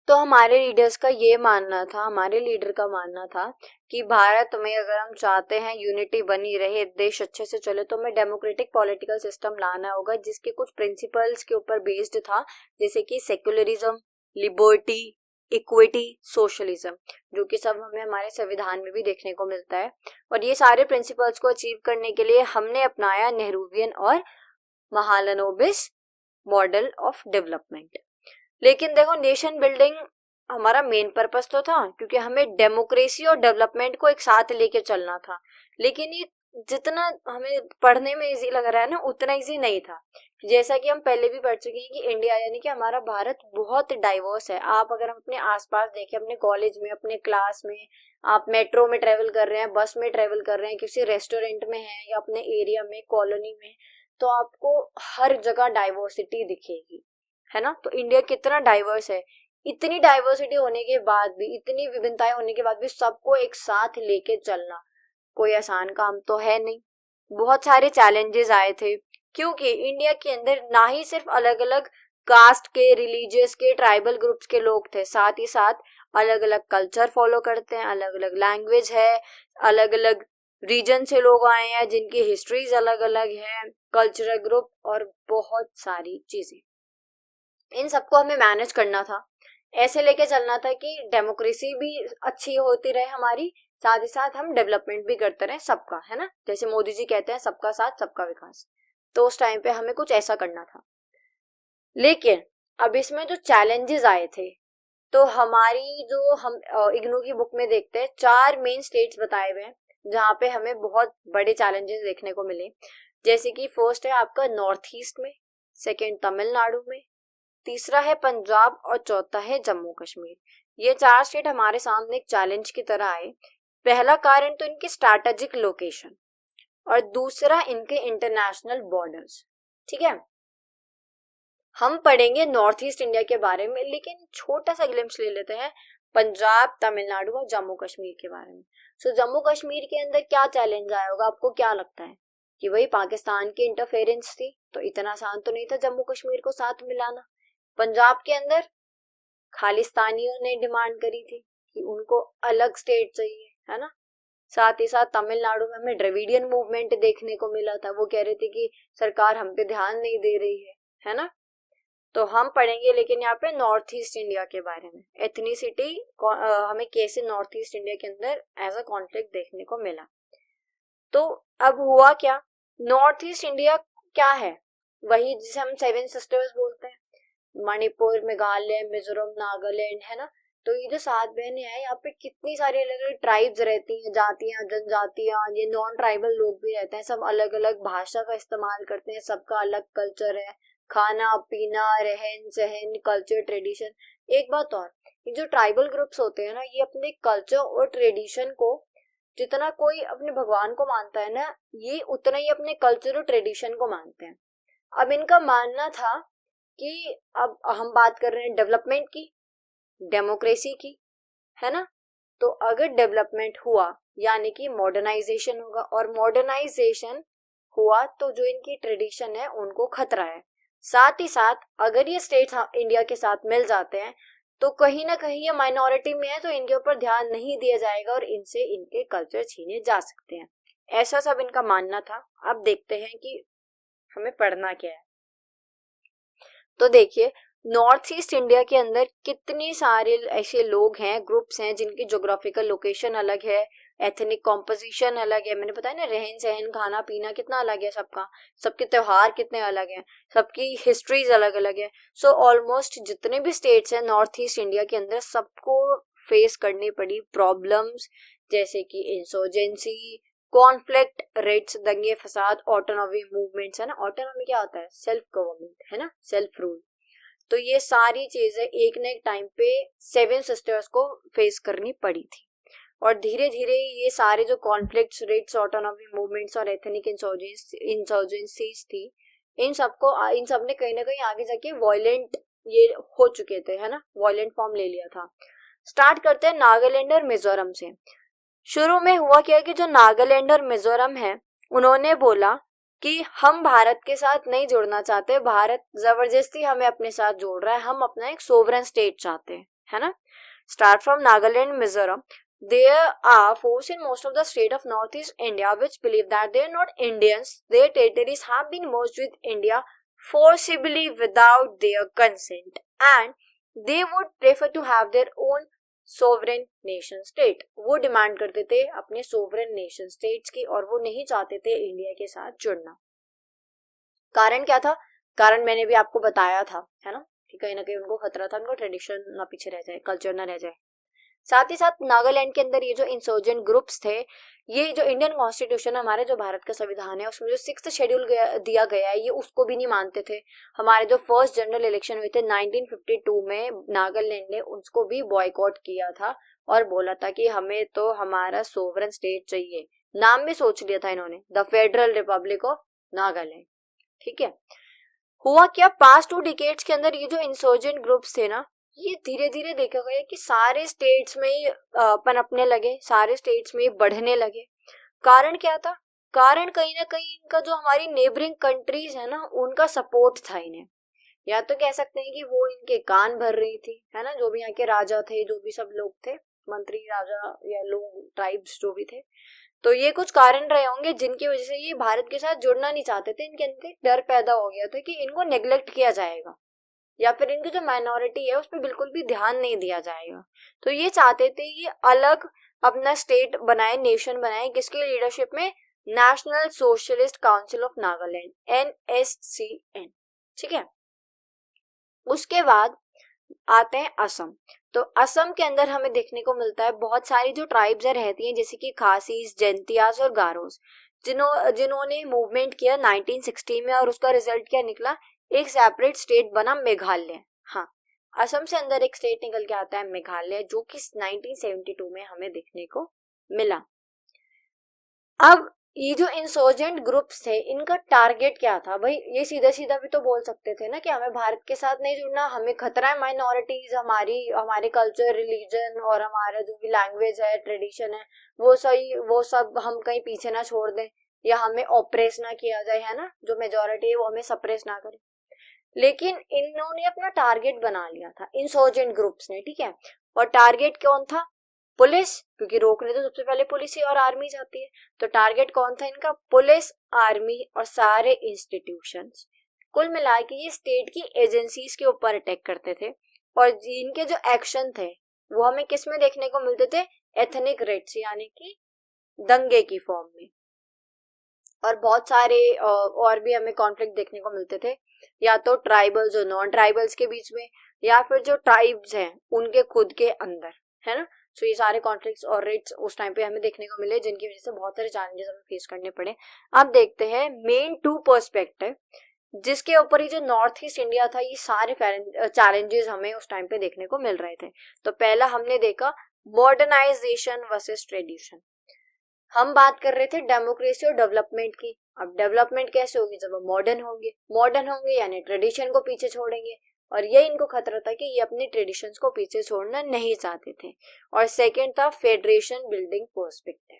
तो हमारे लीडर्स का ये मानना था, हमारे लीडर का मानना था कि भारत में अगर हम चाहते हैं यूनिटी बनी रहे, देश अच्छे से चले, तो हमें डेमोक्रेटिक पॉलिटिकल सिस्टम लाना होगा जिसके कुछ प्रिंसिपल्स के ऊपर बेस्ड था, जैसे कि सेक्युलरिज्म, लिबर्टी, इक्विटी, सोशलिज्म, जो कि सब हमें हमारे संविधान में भी देखने को मिलता है। और ये सारे प्रिंसिपल्स को अचीव करने के लिए हमने अपनाया नेहरूवियन और महालनोबिस मॉडल ऑफ डेवलपमेंट। लेकिन देखो नेशन बिल्डिंग हमारा मेन पर्पस तो था, क्योंकि हमें डेमोक्रेसी और डेवलपमेंट को एक साथ लेके चलना था। लेकिन ये जितना हमें पढ़ने में इजी लग रहा है ना, उतना इजी नहीं था। जैसा कि हम पहले भी पढ़ चुके हैं कि इंडिया यानी कि हमारा भारत बहुत डाइवर्स है। आप अगर हम अपने आसपास देखें, अपने कॉलेज में, अपने क्लास में, आप मेट्रो में ट्रेवल कर रहे हैं, बस में ट्रेवल कर रहे हैं, किसी रेस्टोरेंट में हैं या अपने एरिया में, कॉलोनी में, तो आपको हर जगह डाइवर्सिटी दिखेगी, है ना। तो इंडिया कितना डाइवर्स है, इतनी डाइवर्सिटी होने के बाद भी, इतनी विभिन्नताएं होने के बाद भी सबको एक साथ लेके चलना कोई आसान काम तो है नहीं। बहुत सारे चैलेंजेस आए थे, क्योंकि इंडिया के अंदर ना ही सिर्फ अलग अलग कास्ट के, रिलीजियस के, ट्राइबल ग्रुप्स के लोग थे, साथ ही साथ अलग अलग कल्चर फॉलो करते हैं, अलग अलग लैंग्वेज है, अलग अलग रीजन से लोग आए हैं जिनकी हिस्ट्रीज अलग अलग है, कल्चरल ग्रुप और बहुत सारी चीजें। इन सबको हमें मैनेज करना था, ऐसे लेके चलना था कि डेमोक्रेसी भी अच्छी होती रहे हमारी, साथ ही साथ हम डेवलपमेंट भी करते रहे सबका, है ना। जैसे मोदी जी कहते हैं सबका साथ सबका विकास, तो उस टाइम पे हमें कुछ ऐसा करना था। लेकिन अब इसमें जो चैलेंजेस आए थे, तो हमारी जो हम इग्नू की बुक में देखते हैं, 4 मेन स्टेट्स बताए हुए हैं जहाँ पे हमें बहुत बड़े चैलेंजेस देखने को मिले। जैसे कि फर्स्ट है आपका नॉर्थ ईस्ट में, सेकेंड तमिलनाडु में, तीसरा है पंजाब और चौथा है जम्मू कश्मीर। ये 4 स्टेट हमारे सामने एक चैलेंज की तरह आए। पहला कारण तो इनकी स्ट्रैटेजिक लोकेशन, और दूसरा इनके इंटरनेशनल बॉर्डर्स, ठीक है। हम पढ़ेंगे नॉर्थ ईस्ट इंडिया के बारे में, लेकिन छोटा सा ग्लिम्स ले लेते हैं पंजाब, तमिलनाडु और जम्मू कश्मीर के बारे में। सो जम्मू कश्मीर के अंदर क्या चैलेंज आया होगा, आपको क्या लगता है? कि वही पाकिस्तान की इंटरफेरेंस थी, तो इतना आसान तो नहीं था जम्मू कश्मीर को साथ मिलाना। पंजाब के अंदर खालिस्तानियों ने डिमांड करी थी कि उनको अलग स्टेट चाहिए, है ना। साथ ही साथ तमिलनाडु में हमें द्रविडियन मूवमेंट देखने को मिला था, वो कह रहे थे कि सरकार हम पे ध्यान नहीं दे रही है ना। तो हम पढ़ेंगे लेकिन यहाँ पे नॉर्थ ईस्ट इंडिया के बारे में, एथनिसिटी हमें कैसे नॉर्थ ईस्ट इंडिया के अंदर एज अ कॉन्फ्लिक्ट देखने को मिला। तो अब हुआ क्या, नॉर्थ ईस्ट इंडिया क्या है, वही जिसे हम सेवन सिस्टर्स बोलते हैं, मणिपुर, मेघालय, मिजोरम, नागालैंड, है ना। तो ये जो 7 बहनें हैं, यहाँ पे कितनी सारी अलग अलग ट्राइब्स रहती हैं, जातियां, जनजातियां, ये नॉन ट्राइबल लोग भी रहते हैं, सब अलग अलग भाषा का इस्तेमाल करते हैं, सबका अलग कल्चर है, खाना पीना, रहन सहन, कल्चर, ट्रेडिशन। एक बात और, ये जो ट्राइबल ग्रुप्स होते हैं ना, ये अपने कल्चर और ट्रेडिशन को, जितना कोई अपने भगवान को मानता है ना, ये उतना ही अपने कल्चर और ट्रेडिशन को मानते हैं। अब इनका मानना था कि अब हम बात कर रहे हैं डेवलपमेंट की, डेमोक्रेसी की, है ना। तो अगर डेवलपमेंट हुआ यानी कि मॉडर्नाइजेशन होगा, और मॉडर्नाइजेशन हुआ तो जो इनकी ट्रेडिशन है उनको खतरा है। साथ ही साथ अगर ये स्टेट इंडिया के साथ मिल जाते हैं तो कहीं ना कहीं ये माइनॉरिटी में है, तो इनके ऊपर ध्यान नहीं दिया जाएगा और इनसे इनके कल्चर छीने जा सकते हैं, ऐसा सब इनका मानना था। अब देखते हैं कि हमें पढ़ना क्या है। तो देखिए, नॉर्थ ईस्ट इंडिया के अंदर कितने सारे ऐसे लोग हैं, ग्रुप्स हैं, जिनकी ज्योग्राफिकल लोकेशन अलग है, एथनिक कॉम्पोजिशन अलग है, मैंने बताया ना, रहन सहन, खाना पीना कितना अलग है सबका, सबके त्योहार कितने अलग हैं, सबकी हिस्ट्रीज अलग अलग है। सो ऑलमोस्ट जितने भी स्टेट्स हैं नॉर्थ ईस्ट इंडिया के अंदर, सबको फेस करनी पड़ी प्रॉब्लम्स, जैसे कि इंसर्जेंसी, कॉन्फ्लिक्ट, रेट्स, दंगे फसाद, ऑटोनॉमी मूवमेंट्स, है ना। ऑटोनॉमी क्या होता है, सेल्फ गवर्नमेंट, है ना, सेल्फ रूल। तो ये सारी चीजें एक न एक टाइम पे 7 सिस्टर्स को फेस करनी पड़ी थी, और धीरे धीरे ये सारे जो कॉन्फ्लिक्ट्स, रेट्स, ऑटोनॉमी मूवमेंट्स और एथनिक इंसर्जेंसीज थी, इन सब ने कहीं ना कहीं आगे जाके वॉयलेंट ये हो चुके थे, है ना, वॉयलेंट फॉर्म ले लिया था। स्टार्ट करते हैं नागालैंड और मिजोरम से। शुरू में हुआ क्या कि जो नागालैंड और मिजोरम है, उन्होंने बोला कि हम भारत के साथ नहीं जुड़ना चाहते, भारत जबरदस्ती हमें अपने साथ जोड़ रहा है, हम अपना एक सोवरेन स्टेट चाहते हैं, है ना। Start from Nagaland, Mizoram, there are forces in most of the state of northeast India which believe that they are not Indians, their territories have been merged with India forcibly without their consent, and they would prefer to have their own sovereign nation state. वो डिमांड करते थे अपने सोवरेन नेशन स्टेट्स की, और वो नहीं चाहते थे इंडिया के साथ जुड़ना। कारण क्या था, कारण मैंने भी आपको बताया था, है ना, कि कहीं ना कहीं उनको खतरा था, उनको ट्रेडिशन ना पीछे रह जाए, कल्चर ना रह जाए। साथ ही साथ नागालैंड के अंदर ये जो इंसर्जेंट ग्रुप्स थे, ये जो इंडियन कॉन्स्टिट्यूशन है, हमारे जो भारत का संविधान है, उसमें जो 6th शेड्यूल दिया गया है, ये उसको भी नहीं मानते थे। हमारे जो फर्स्ट जनरल इलेक्शन हुए थे 1952 में, नागालैंड ने उसको भी बॉयकॉट किया था और बोला था कि हमें तो हमारा सोवरेन स्टेट चाहिए। नाम भी सोच लिया था इन्होंने, the federal Republic of Nagaland. ठीक है, हुआ क्या, पास्ट 2 डिकेड्स के अंदर ये जो इंसर्जेंट ग्रुप्स थे ना, ये धीरे धीरे देखा गया कि सारे स्टेट्स में पनपने लगे, सारे स्टेट्स में बढ़ने लगे। कारण क्या था, कारण कहीं ना कहीं इनका जो हमारी नेबरिंग कंट्रीज है ना, उनका सपोर्ट था इन्हें, या तो कह सकते हैं कि वो इनके कान भर रही थी, है ना, जो भी यहाँ के राजा थे, जो भी सब लोग थे, मंत्री, राजा या लोग, ट्राइब्स जो भी थे। तो ये कुछ कारण रहे होंगे जिनकी वजह से ये भारत के साथ जुड़ना नहीं चाहते थे, इनके अंदर डर पैदा हो गया था कि इनको नेग्लेक्ट किया जाएगा, या फिर इनकी जो माइनॉरिटी है उस पर बिल्कुल भी ध्यान नहीं दिया जाएगा। तो ये चाहते थे ये अलग अपना स्टेट बनाए, नेशन बनाए, किसकी लीडरशिप में, national socialist council of Nagaland, NSCN। ठीक है, उसके बाद आते हैं असम। तो असम के अंदर हमें देखने को मिलता है बहुत सारी जो ट्राइब्स रहती हैं, जैसे कि खासीज, जैंतियास और गारोस, जिन्होंने मूवमेंट किया 1960 में, और उसका रिजल्ट क्या निकला, एक सेपरेट स्टेट बना मेघालय। हाँ, असम से अंदर एक स्टेट निकल के आता है मेघालय, जो कि 1972 में हमें देखने को मिला। अब ये जो इंसर्जेंट ग्रुप्स थे, इनका टारगेट क्या था भाई, ये सीधा सीधा भी तो बोल सकते थे ना कि हमें भारत के साथ नहीं जुड़ना, हमें खतरा है माइनॉरिटीज, हमारे कल्चर, रिलीजन और हमारा जो भी लैंग्वेज है, ट्रेडिशन है, वो सब हम कहीं पीछे ना छोड़ दें, या हमें ऑपरेस ना किया जाए, है ना, जो मेजोरिटी है वो हमें सप्रेस ना करे। लेकिन इन्होंने अपना टारगेट बना लिया था इंसर्जेंट ग्रुप्स ने, ठीक है। और टारगेट कौन था? पुलिस, क्योंकि रोकने तो सबसे पहले पुलिस ही और आर्मी जाती है। तो टारगेट कौन था इनका? पुलिस, आर्मी और सारे इंस्टीट्यूशंस। कुल मिला के ये स्टेट की एजेंसीज के ऊपर अटैक करते थे। और इनके जो एक्शन थे वो हमें किस में देखने को मिलते थे? एथनिक रेट्स, यानी कि दंगे की फॉर्म में। और बहुत सारे और भी हमें कॉन्फ्लिक्ट देखने को मिलते थे, या तो ट्राइबल्स और नॉन ट्राइबल्स के बीच में, या फिर जो ट्राइब्स हैं उनके खुद के अंदर, है ना। सो ये सारे कॉन्फ्लिक्ट्स और रेट्स उस टाइम पे हमें देखने को मिले, जिनकी वजह से बहुत सारे चैलेंजेस हमें फेस करने पड़े। अब देखते हैं मेन 2 पर्सपेक्टिव जिसके ऊपर ही जो नॉर्थ ईस्ट इंडिया था ये सारे चैलेंजेस हमें उस टाइम पे देखने को मिल रहे थे। तो पहला हमने देखा मॉडर्नाइजेशन वर्सेस ट्रेडिशन। हम बात कर रहे थे डेमोक्रेसी और डेवलपमेंट की। अब डेवलपमेंट कैसे होगी? जब वो मॉडर्न होंगे यानी ट्रेडिशन को पीछे छोड़ेंगे। और ये इनको खतरा था कि ये अपने ट्रेडिशंस को पीछे छोड़ना नहीं चाहते थे। और सेकंड था फेडरेशन बिल्डिंग पर्सपेक्टिव।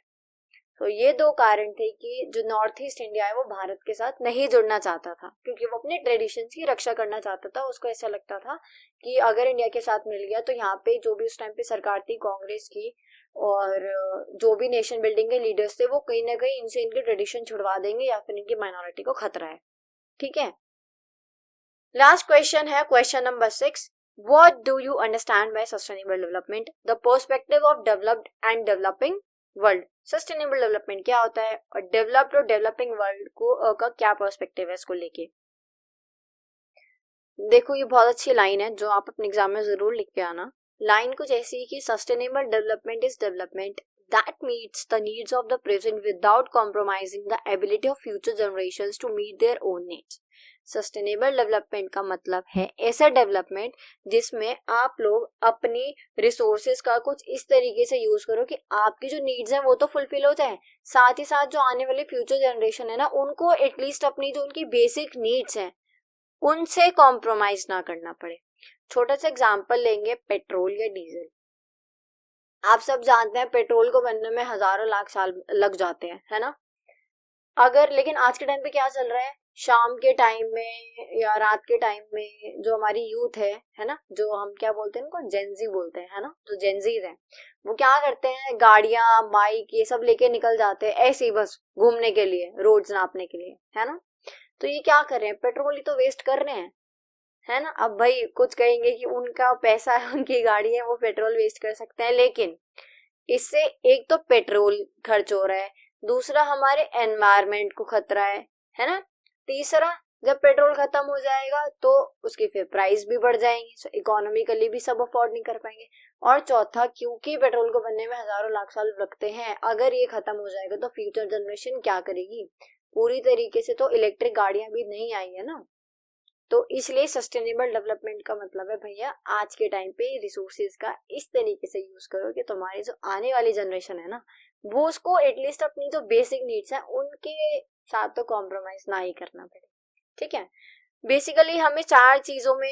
तो ये 2 कारण थे कि जो नॉर्थ ईस्ट इंडिया है वो भारत के साथ नहीं जुड़ना चाहता था, क्योंकि वो अपने ट्रेडिशंस की रक्षा करना चाहता था। उसको ऐसा लगता था कि अगर इंडिया के साथ मिल गया तो यहाँ पे जो भी उस टाइम पे सरकार थी कांग्रेस की, और जो भी नेशन बिल्डिंग के लीडर्स थे, वो कहीं ना कहीं इनसे इनके ट्रेडिशन छुड़वा देंगे या फिर इनकी माइनॉरिटी को खतरा है, ठीक है। लास्ट क्वेश्चन है question number 6। What do you understand by sustainable development? The perspective of developed and developing world. Sustainable development क्या होता है और डेवलप्ड और डेवलपिंग वर्ल्ड को का क्या पर्सपेक्टिव है इसको लेके। देखो ये बहुत अच्छी लाइन है जो आप अपने एग्जाम में जरूर लिख के आना। लाइन कुछ ऐसी है कि sustainable development is development that meets the needs of the present without compromising the ability of future generations to meet their own needs. Sustainable development का मतलब है ऐसा डेवलपमेंट जिसमें आप लोग अपनी रिसोर्सेज का कुछ इस तरीके से यूज करो कि आपकी जो नीड्स हैं वो तो फुलफिल हो जाए, साथ ही साथ जो आने वाले फ्यूचर जनरेशन है ना उनको एटलीस्ट अपनी जो उनकी बेसिक नीड्स हैं उनसे कॉम्प्रोमाइज ना करना पड़े। छोटा सा एग्जांपल लेंगे, पेट्रोल या डीजल। आप सब जानते हैं पेट्रोल को बनने में हजारों लाख साल लग जाते हैं, है ना। अगर लेकिन आज के टाइम पे क्या चल रहा है, शाम के टाइम में या रात के टाइम में जो हमारी यूथ है ना, जो हम क्या बोलते हैं उनको जेंजी बोलते हैं, है ना, जो जेंजीज हैं वो क्या करते हैं, गाड़ियां बाइक ये सब लेके निकल जाते हैं ऐसे ही बस घूमने के लिए, रोड्स नापने के लिए, है ना। तो ये क्या कर रहे हैं, पेट्रोल ही तो वेस्ट कर रहे हैं, है ना। अब भाई कुछ कहेंगे कि उनका पैसा है, उनकी गाड़ी है, वो पेट्रोल वेस्ट कर सकते हैं, लेकिन इससे एक तो पेट्रोल खर्च हो रहा है, दूसरा हमारे एनवायरमेंट को खतरा है ना, तीसरा जब पेट्रोल खत्म हो जाएगा तो उसकी फिर प्राइस भी बढ़ जाएंगी, सो इकोनॉमिकली भी सब अफोर्ड नहीं कर पाएंगे। और चौथा, क्योंकि पेट्रोल को बनने में हजारों लाख साल लगते हैं, अगर ये खत्म हो जाएगा तो फ्यूचर जनरेशन क्या करेगी, पूरी तरीके से तो इलेक्ट्रिक गाड़ियां भी नहीं आई है ना। तो इसलिए सस्टेनेबल डेवलपमेंट का मतलब है भैया आज के टाइम पे रिसोर्सेज का इस तरीके से यूज करो कि तुम्हारी जो आने वाली जनरेशन है ना वो उसको एटलीस्ट अपनी जो बेसिक नीड्स हैं उनके साथ तो कॉम्प्रोमाइज ना ही करना पड़े, ठीक है। बेसिकली हमें 4 चीजों में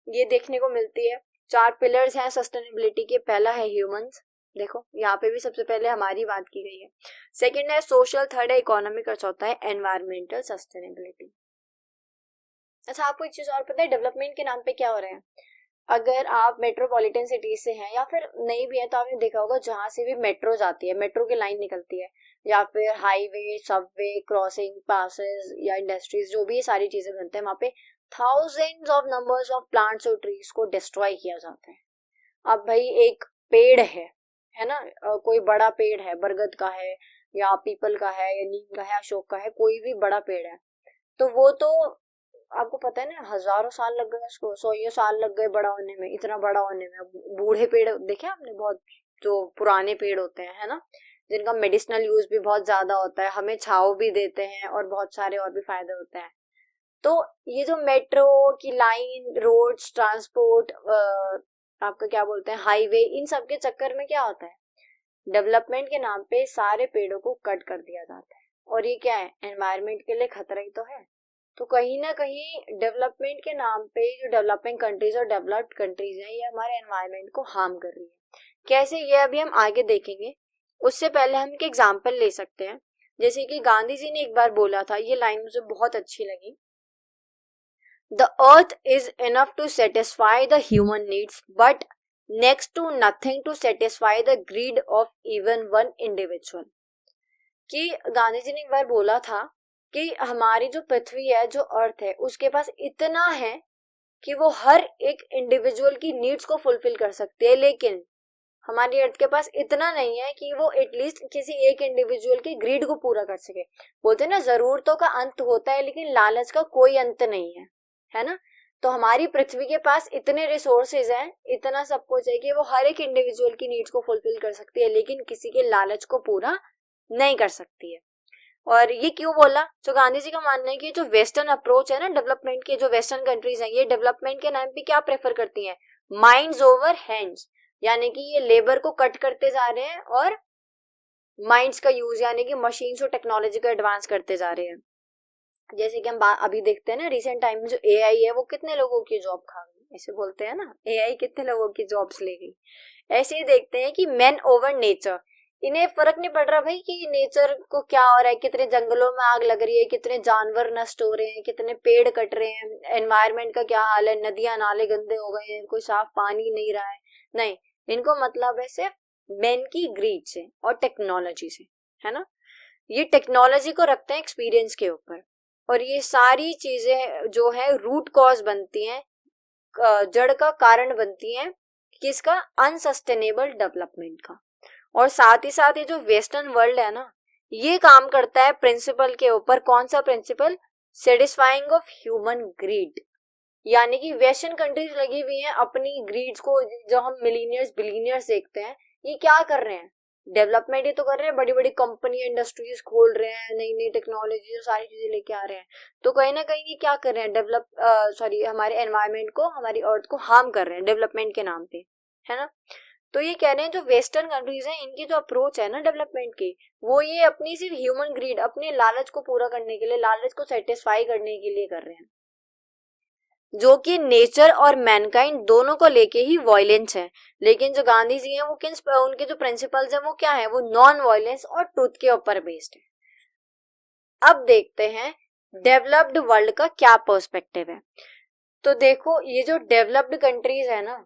ये देखने को मिलती है, 4 पिलर्स हैं सस्टेनेबिलिटी के। पहला है ह्यूमंस, देखो यहाँ पे भी सबसे पहले हमारी बात की गई है। सेकंड है सोशल, थर्ड है इकोनॉमिक और चौथा है एनवायरमेंटल सस्टेनेबिलिटी। अच्छा आपको एक चीज और पता है डेवलपमेंट के नाम पे क्या हो रहा है, अगर आप मेट्रोपॉलिटन सिटीज से हैं या फिर नहीं भी है तो आपने देखा होगा जहां से भी मेट्रो जाती है, मेट्रो की लाइन निकलती है, या फिर हाईवे, सबवे, क्रॉसिंग, पासेस या इंडस्ट्रीज, जो भी ये सारी चीजें बनते हैं वहां पे thousands of numbers of plants और ट्रीज को डिस्ट्रॉय किया जाता है। अब भाई एक पेड़ है ना, कोई बड़ा पेड़ है, बरगद का है या पीपल का है या नीम का है, अशोक का है, कोई भी बड़ा पेड़ है, तो वो तो आपको पता है ना हजारों साल लग गए उसको, 100 साल लग गए बड़ा होने में, इतना बड़ा होने में। बूढ़े पेड़ देखे आपने, बहुत जो पुराने पेड़ होते हैं, है ना, जिनका मेडिसिनल यूज भी बहुत ज्यादा होता है, हमें छांव भी देते हैं और बहुत सारे और भी फायदे होते हैं। तो ये जो मेट्रो की लाइन, रोड्स, ट्रांसपोर्ट, आपका क्या बोलते हैं हाईवे, इन सब के चक्कर में क्या होता है, डेवलपमेंट के नाम पे सारे पेड़ों को कट कर दिया जाता है, और ये क्या है, एनवायरमेंट के लिए खतरा ही तो है। तो कहीं ना कहीं डेवलपमेंट के नाम पे जो डेवलपिंग कंट्रीज और डेवलप्ड कंट्रीज हैं ये हमारे एनवायरमेंट को हार्म कर रही है। कैसे, ये अभी हम आगे देखेंगे। उससे पहले हम एक एग्जांपल ले सकते हैं, जैसे कि गांधी जी ने एक बार बोला था, ये लाइन मुझे बहुत अच्छी लगी, the earth is enough to satisfy the human needs but next to nothing to satisfy the greed of even one individual. कि गांधी जी ने एक बार बोला था कि हमारी जो पृथ्वी है, जो अर्थ है, उसके पास इतना है कि वो हर एक इंडिविजुअल की नीड्स को फुलफिल कर सकती है, लेकिन हमारी अर्थ के पास इतना नहीं है कि वो एटलीस्ट किसी एक इंडिविजुअल की ग्रीड को पूरा कर सके। बोलते हैं ना, जरूरतों का अंत होता है लेकिन लालच का कोई अंत नहीं है ना। तो हमारी पृथ्वी के पास इतने रिसोर्सेज हैं, इतना सब कुछ है कि वो हर एक इंडिविजुअल की नीड्स को फुलफिल कर सकती है, लेकिन किसी के लालच को पूरा नहीं कर सकती है। और ये क्यों बोला? तो गांधी जी का मानना है कि जो वेस्टर्न अप्रोच है ना डेवलपमेंट के, जो वेस्टर्न कंट्रीज हैं, ये डेवलपमेंट के नाम पे क्या प्रेफर करती हैं? माइंड्स ओवर हैंड्स, यानी कि ये लेबर को कट करते जा रहे हैं और माइंड्स का यूज यानी कि मशीन्स और टेक्नोलॉजी को एडवांस करते जा रहे हैं। जैसे कि हम अभी देखते हैं ना, रिसेंट टाइम में जो एआई है वो कितने लोगों की जॉब खा गई, ऐसे बोलते हैं ना, एआई कितने लोगों की जॉब्स ले गई। ऐसे ही देखते हैं कि मैन ओवर नेचर, इन्हें फर्क नहीं पड़ रहा भाई कि नेचर को क्या हो रहा है, कितने जंगलों में आग लग रही है, कितने जानवर नष्ट हो रहे हैं, कितने पेड़ कट रहे हैं, एनवायरनमेंट का क्या हाल है, नदियां नाले गंदे हो गए हैं, कोई साफ पानी नहीं रहा है। नहीं, इनको मतलब है सिर्फ मैन की ग्रीड से और टेक्नोलॉजी से, है ना। ये टेक्नोलॉजी को रखते हैं एक्सपीरियंस के ऊपर, और ये सारी चीजें जो है रूट कॉज बनती हैं, जड़ का कारण बनती हैं किसका? अनसस्टेनेबल डेवलपमेंट का। और साथ ही साथ ये जो वेस्टर्न वर्ल्ड है ना, ये काम करता है प्रिंसिपल के ऊपर। कौन सा principle? Satisfying of human greed, यानी कि वेस्टर्न कंट्रीज लगी हुई हैं अपनी ग्रीड्स को, जो हम मिलीनियर्स बिलीनियर्स देखते हैं, ये क्या कर रहे हैं? डेवलपमेंट ही तो कर रहे हैं, बड़ी बड़ी कंपनी इंडस्ट्रीज खोल रहे हैं, नई नई टेक्नोलॉजी सारी चीजें लेके आ रहे हैं। तो कहीं ना कहीं ये क्या कर रहे हैं? हमारे एनवायरमेंट को, हमारी अर्थ को हार्म कर रहे हैं डेवलपमेंट के नाम पे, है ना। तो ये कह रहे हैं जो वेस्टर्न कंट्रीज हैं, इनकी जो अप्रोच है ना डेवलपमेंट की, वो ये अपनी सिर्फ ह्यूमन ग्रीड, अपने लालच को पूरा करने के लिए, लालच को सेटिस्फाई करने के लिए कर रहे हैं, जो कि नेचर और मैनकाइंड दोनों को लेके ही वायलेंस है। लेकिन जो गांधी जी हैं वो उनके जो प्रिंसिपल्स हैं वो क्या है? वो नॉन वायलेंस और ट्रुथ के ऊपर बेस्ड है। अब देखते हैं डेवलप्ड वर्ल्ड का क्या पर्सपेक्टिव है। तो देखो, ये जो डेवलप्ड कंट्रीज है ना,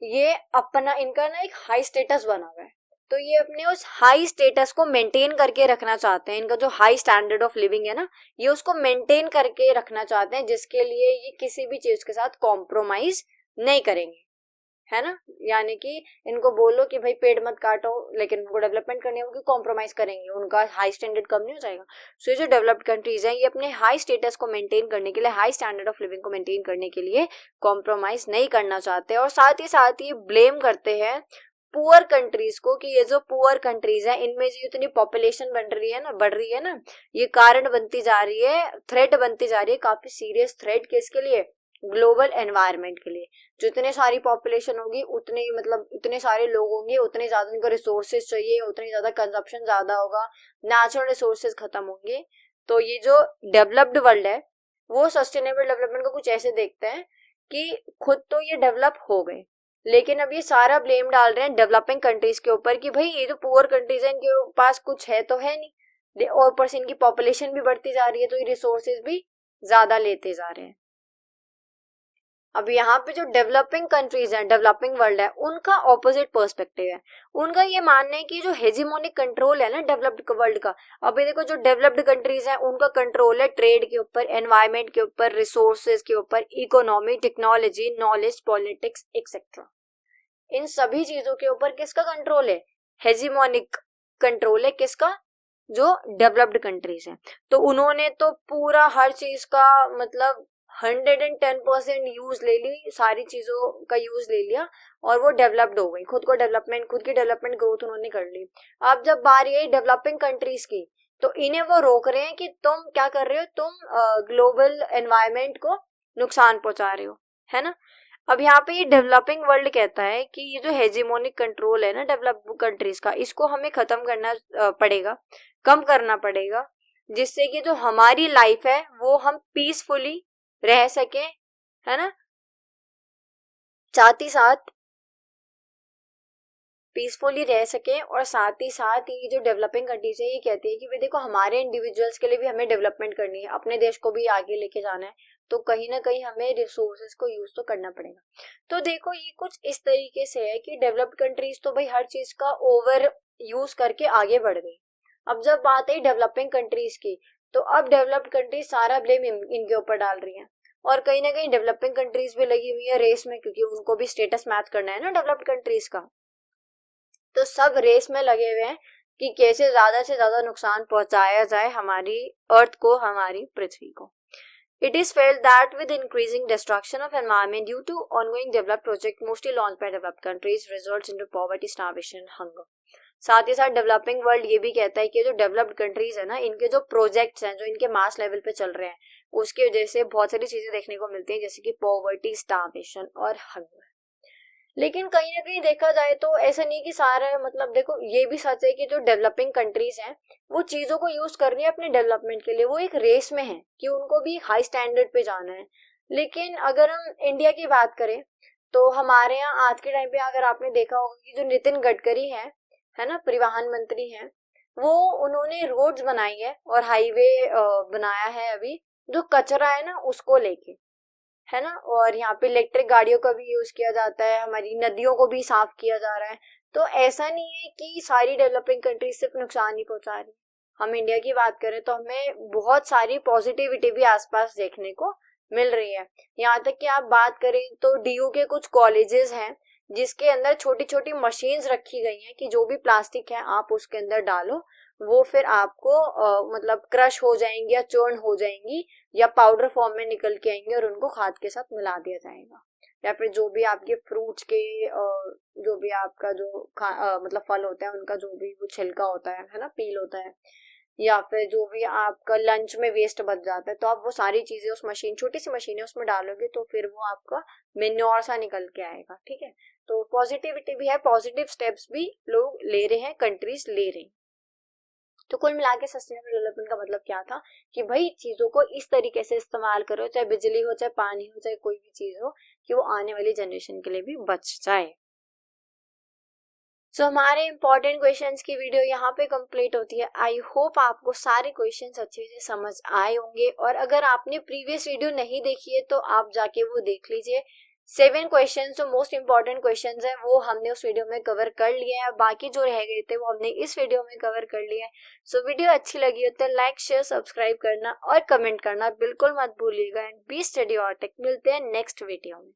ये अपना, इनका ना एक हाई स्टेटस बना हुआ है, तो ये अपने उस हाई स्टेटस को मेंटेन करके रखना चाहते हैं। इनका जो हाई स्टैंडर्ड ऑफ लिविंग है ना, ये उसको मेंटेन करके रखना चाहते हैं, जिसके लिए ये किसी भी चीज के साथ कॉम्प्रोमाइज नहीं करेंगे, है ना। यानी कि इनको बोलो कि भाई पेड़ मत काटो, लेकिन उनको डेवलपमेंट करनी होगी, कॉम्प्रोमाइज करेंगे, उनका हाई स्टैंडर्ड कम नहीं हो जाएगा। सो ये जो डेवलप्ड कंट्रीज हैं, ये अपने हाई स्टेटस को मेंटेन करने के लिए, हाई स्टैंडर्ड ऑफ लिविंग को मेंटेन करने के लिए कॉम्प्रोमाइज नहीं करना चाहते, और साथ ही ब्लेम करते हैं पुअर कंट्रीज को कि ये जो पुअर कंट्रीज है, इनमें जो इतनी पॉपुलेशन बढ़ रही है ना, ये कारण बनती जा रही है, थ्रेट बनती जा रही है, काफी सीरियस थ्रेट। किसके लिए? ग्लोबल एनवायरनमेंट के लिए। जितने सारी पॉपुलेशन होगी उतने, मतलब इतने सारे लोग होंगे, उतने ज्यादा उनको रिसोर्सेज चाहिए, उतनी ज्यादा कंजप्शन ज्यादा होगा, नेचुरल रिसोर्सेज खत्म होंगे। तो ये जो डेवलप्ड वर्ल्ड है वो सस्टेनेबल डेवलपमेंट को कुछ ऐसे देखते हैं कि खुद तो ये डेवलप हो गए, लेकिन अब ये सारा ब्लेम डाल रहे हैं डेवलपिंग कंट्रीज के ऊपर कि भाई ये जो पुअर कंट्रीज है, इनके पास कुछ है तो है नहीं, और ऊपर से इनकी पॉपुलेशन भी बढ़ती जा रही है, तो ये रिसोर्सेज भी ज्यादा लेते जा रहे हैं। अब यहाँ पे जो डेवलपिंग कंट्रीज हैं, डेवलपिंग वर्ल्ड है, उनका ऑपोजिट पर्सपेक्टिव है। उनका ये मानना है कि जो हेजिमोनिक कंट्रोल है ना डेवलप्ड वर्ल्ड का, अभी देखो जो डेवलप्ड कंट्रीज हैं उनका कंट्रोल है ट्रेड के ऊपर, एनवायरमेंट के ऊपर, रिसोर्सेज के ऊपर, economy, technology, knowledge, politics etcetera, इन सभी चीजों के ऊपर किसका कंट्रोल है? हेजिमोनिक कंट्रोल है किसका? जो डेवलप्ड कंट्रीज हैं। तो उन्होंने तो पूरा हर चीज का मतलब 110% यूज ले ली, सारी चीजों का यूज ले लिया, और वो डेवलप्ड हो गई, खुद की डेवलपमेंट ग्रोथ उन्होंने कर ली। अब जब बारी आई डेवलपिंग कंट्रीज की, तो इन्हें वो रोक रहे हैं कि तुम क्या कर रहे हो, तुम ग्लोबल एनवायरमेंट को नुकसान पहुंचा रहे हो, है ना। अब यहाँ पे ये डेवलपिंग वर्ल्ड कहता है कि ये जो हेजिमोनिक कंट्रोल है ना डेवलप्ड कंट्रीज का, इसको हमें खत्म करना पड़ेगा, कम करना पड़ेगा, जिससे कि जो हमारी लाइफ है वो हम पीसफुली रह सके, है ना, साथ ही साथ पीसफुली रह सकें। और साथ ही जो डेवलपिंग कंट्रीज है ये कहती है कि भाई देखो हमारे इंडिविजुअल्स के लिए भी हमें डेवलपमेंट करनी है, अपने देश को भी आगे लेके जाना है, तो कहीं ना कहीं हमें रिसोर्सेज को यूज तो करना पड़ेगा। तो देखो ये कुछ इस तरीके से है कि डेवलप्ड कंट्रीज तो भाई हर चीज का ओवर यूज करके आगे बढ़ गई। अब जब बात है डेवलपिंग कंट्रीज की, तो अब डेवलप्ड कंट्रीज सारा ब्लेम इनके ऊपर डाल रही हैं। और कहीं ना कहीं डेवलपिंग कंट्रीज भी लगी हुई है रेस में, क्योंकि उनको भी स्टेटस मैच करना है ना डेवलप्ड कंट्रीज का। तो सब रेस में लगे हुए हैं कि कैसे ज्यादा से ज्यादा नुकसान पहुंचाया जाए हमारी अर्थ को, हमारी पृथ्वी को। It is felt that with increasing destruction of environment due to ongoing developed project mostly launched by developed countries results into poverty, starvation, hunger. साथ ही साथ डेवलपिंग वर्ल्ड ये भी कहता है कि जो डेवलप्ड कंट्रीज है ना, इनके जो प्रोजेक्ट्स हैं जो इनके मास लेवल पे चल रहे हैं, उसकी वजह से बहुत सारी चीजें देखने को मिलती हैं, जैसे कि पॉवर्टी, स्टार्वेशन और हंगर। लेकिन कहीं ना कहीं देखा जाए तो ऐसा नहीं कि सारा, मतलब देखो ये भी सच है कि जो डेवलपिंग कंट्रीज हैं वो चीजों को यूज कर रही है अपने डेवलपमेंट के लिए, वो एक रेस में है कि उनको भी हाई स्टैंडर्ड पे जाना है। लेकिन अगर हम इंडिया की बात करें तो हमारे यहाँ आज के टाइम पे अगर आपने देखा होगा कि जो नितिन गडकरी है ना, परिवहन मंत्री हैं, वो उन्होंने रोड्स बनाई है और हाईवे बनाया है अभी, जो कचरा है ना उसको लेके, है ना। और यहाँ पे इलेक्ट्रिक गाड़ियों का भी यूज किया जाता है, हमारी नदियों को भी साफ किया जा रहा है। तो ऐसा नहीं है कि सारी डेवलपिंग कंट्रीज सिर्फ नुकसान ही पहुंचा रही। हम इंडिया की बात करें तो हमें बहुत सारी पॉजिटिविटी भी आसपास देखने को मिल रही है। यहाँ तक कि आप बात करें तो डीयू के कुछ कॉलेजेस हैं जिसके अंदर छोटी छोटी मशीन्स रखी गई हैं कि जो भी प्लास्टिक है आप उसके अंदर डालो, वो फिर आपको मतलब क्रश हो जाएंगी या चूर्ण हो जाएंगी या पाउडर फॉर्म में निकल के आएंगे और उनको खाद के साथ मिला दिया जाएगा। या फिर जो भी आपके फ्रूट्स के जो भी आपका जो मतलब फल होता है उनका जो भी वो छिलका होता है ना, पील होता है, या फिर जो भी आपका लंच में वेस्ट बच जाता है, तो आप वो सारी चीजें उस मशीन, छोटी सी मशीन है उसमें डालोगे तो फिर वो आपका मेन्योर सा निकल के आएगा। ठीक है, तो पॉजिटिविटी भी है, पॉजिटिव स्टेप्स भी लोग ले रहे हैं, कंट्रीज ले रहे हैं। तो कुल मिला के सस्टेनेबल डेवलपमेंट का मतलब क्या था कि भाई चीजों को इस तरीके से इस्तेमाल करो, चाहे बिजली हो, चाहे पानी हो, चाहे कोई भी चीज हो, कि वो आने वाली जनरेशन के लिए भी बच जाए। सो हमारे इंपॉर्टेंट क्वेश्चंस की वीडियो यहाँ पे कंप्लीट होती है। आई होप आपको सारे क्वेश्चंस अच्छे से समझ आए होंगे, और अगर आपने प्रीवियस वीडियो नहीं देखी है तो आप जाके वो देख लीजिए। 7 क्वेश्चंस जो मोस्ट इंपॉर्टेंट क्वेश्चंस हैं वो हमने उस वीडियो में कवर कर लिया है, बाकी जो रह गए थे वो हमने इस वीडियो में कवर कर लिया है। सो वीडियो अच्छी लगी हो तो लाइक, शेयर, सब्सक्राइब करना और कमेंट करना बिल्कुल मत भूलिएगा। एंड बी स्टडी और टेक, मिलते हैं नेक्स्ट वीडियो में।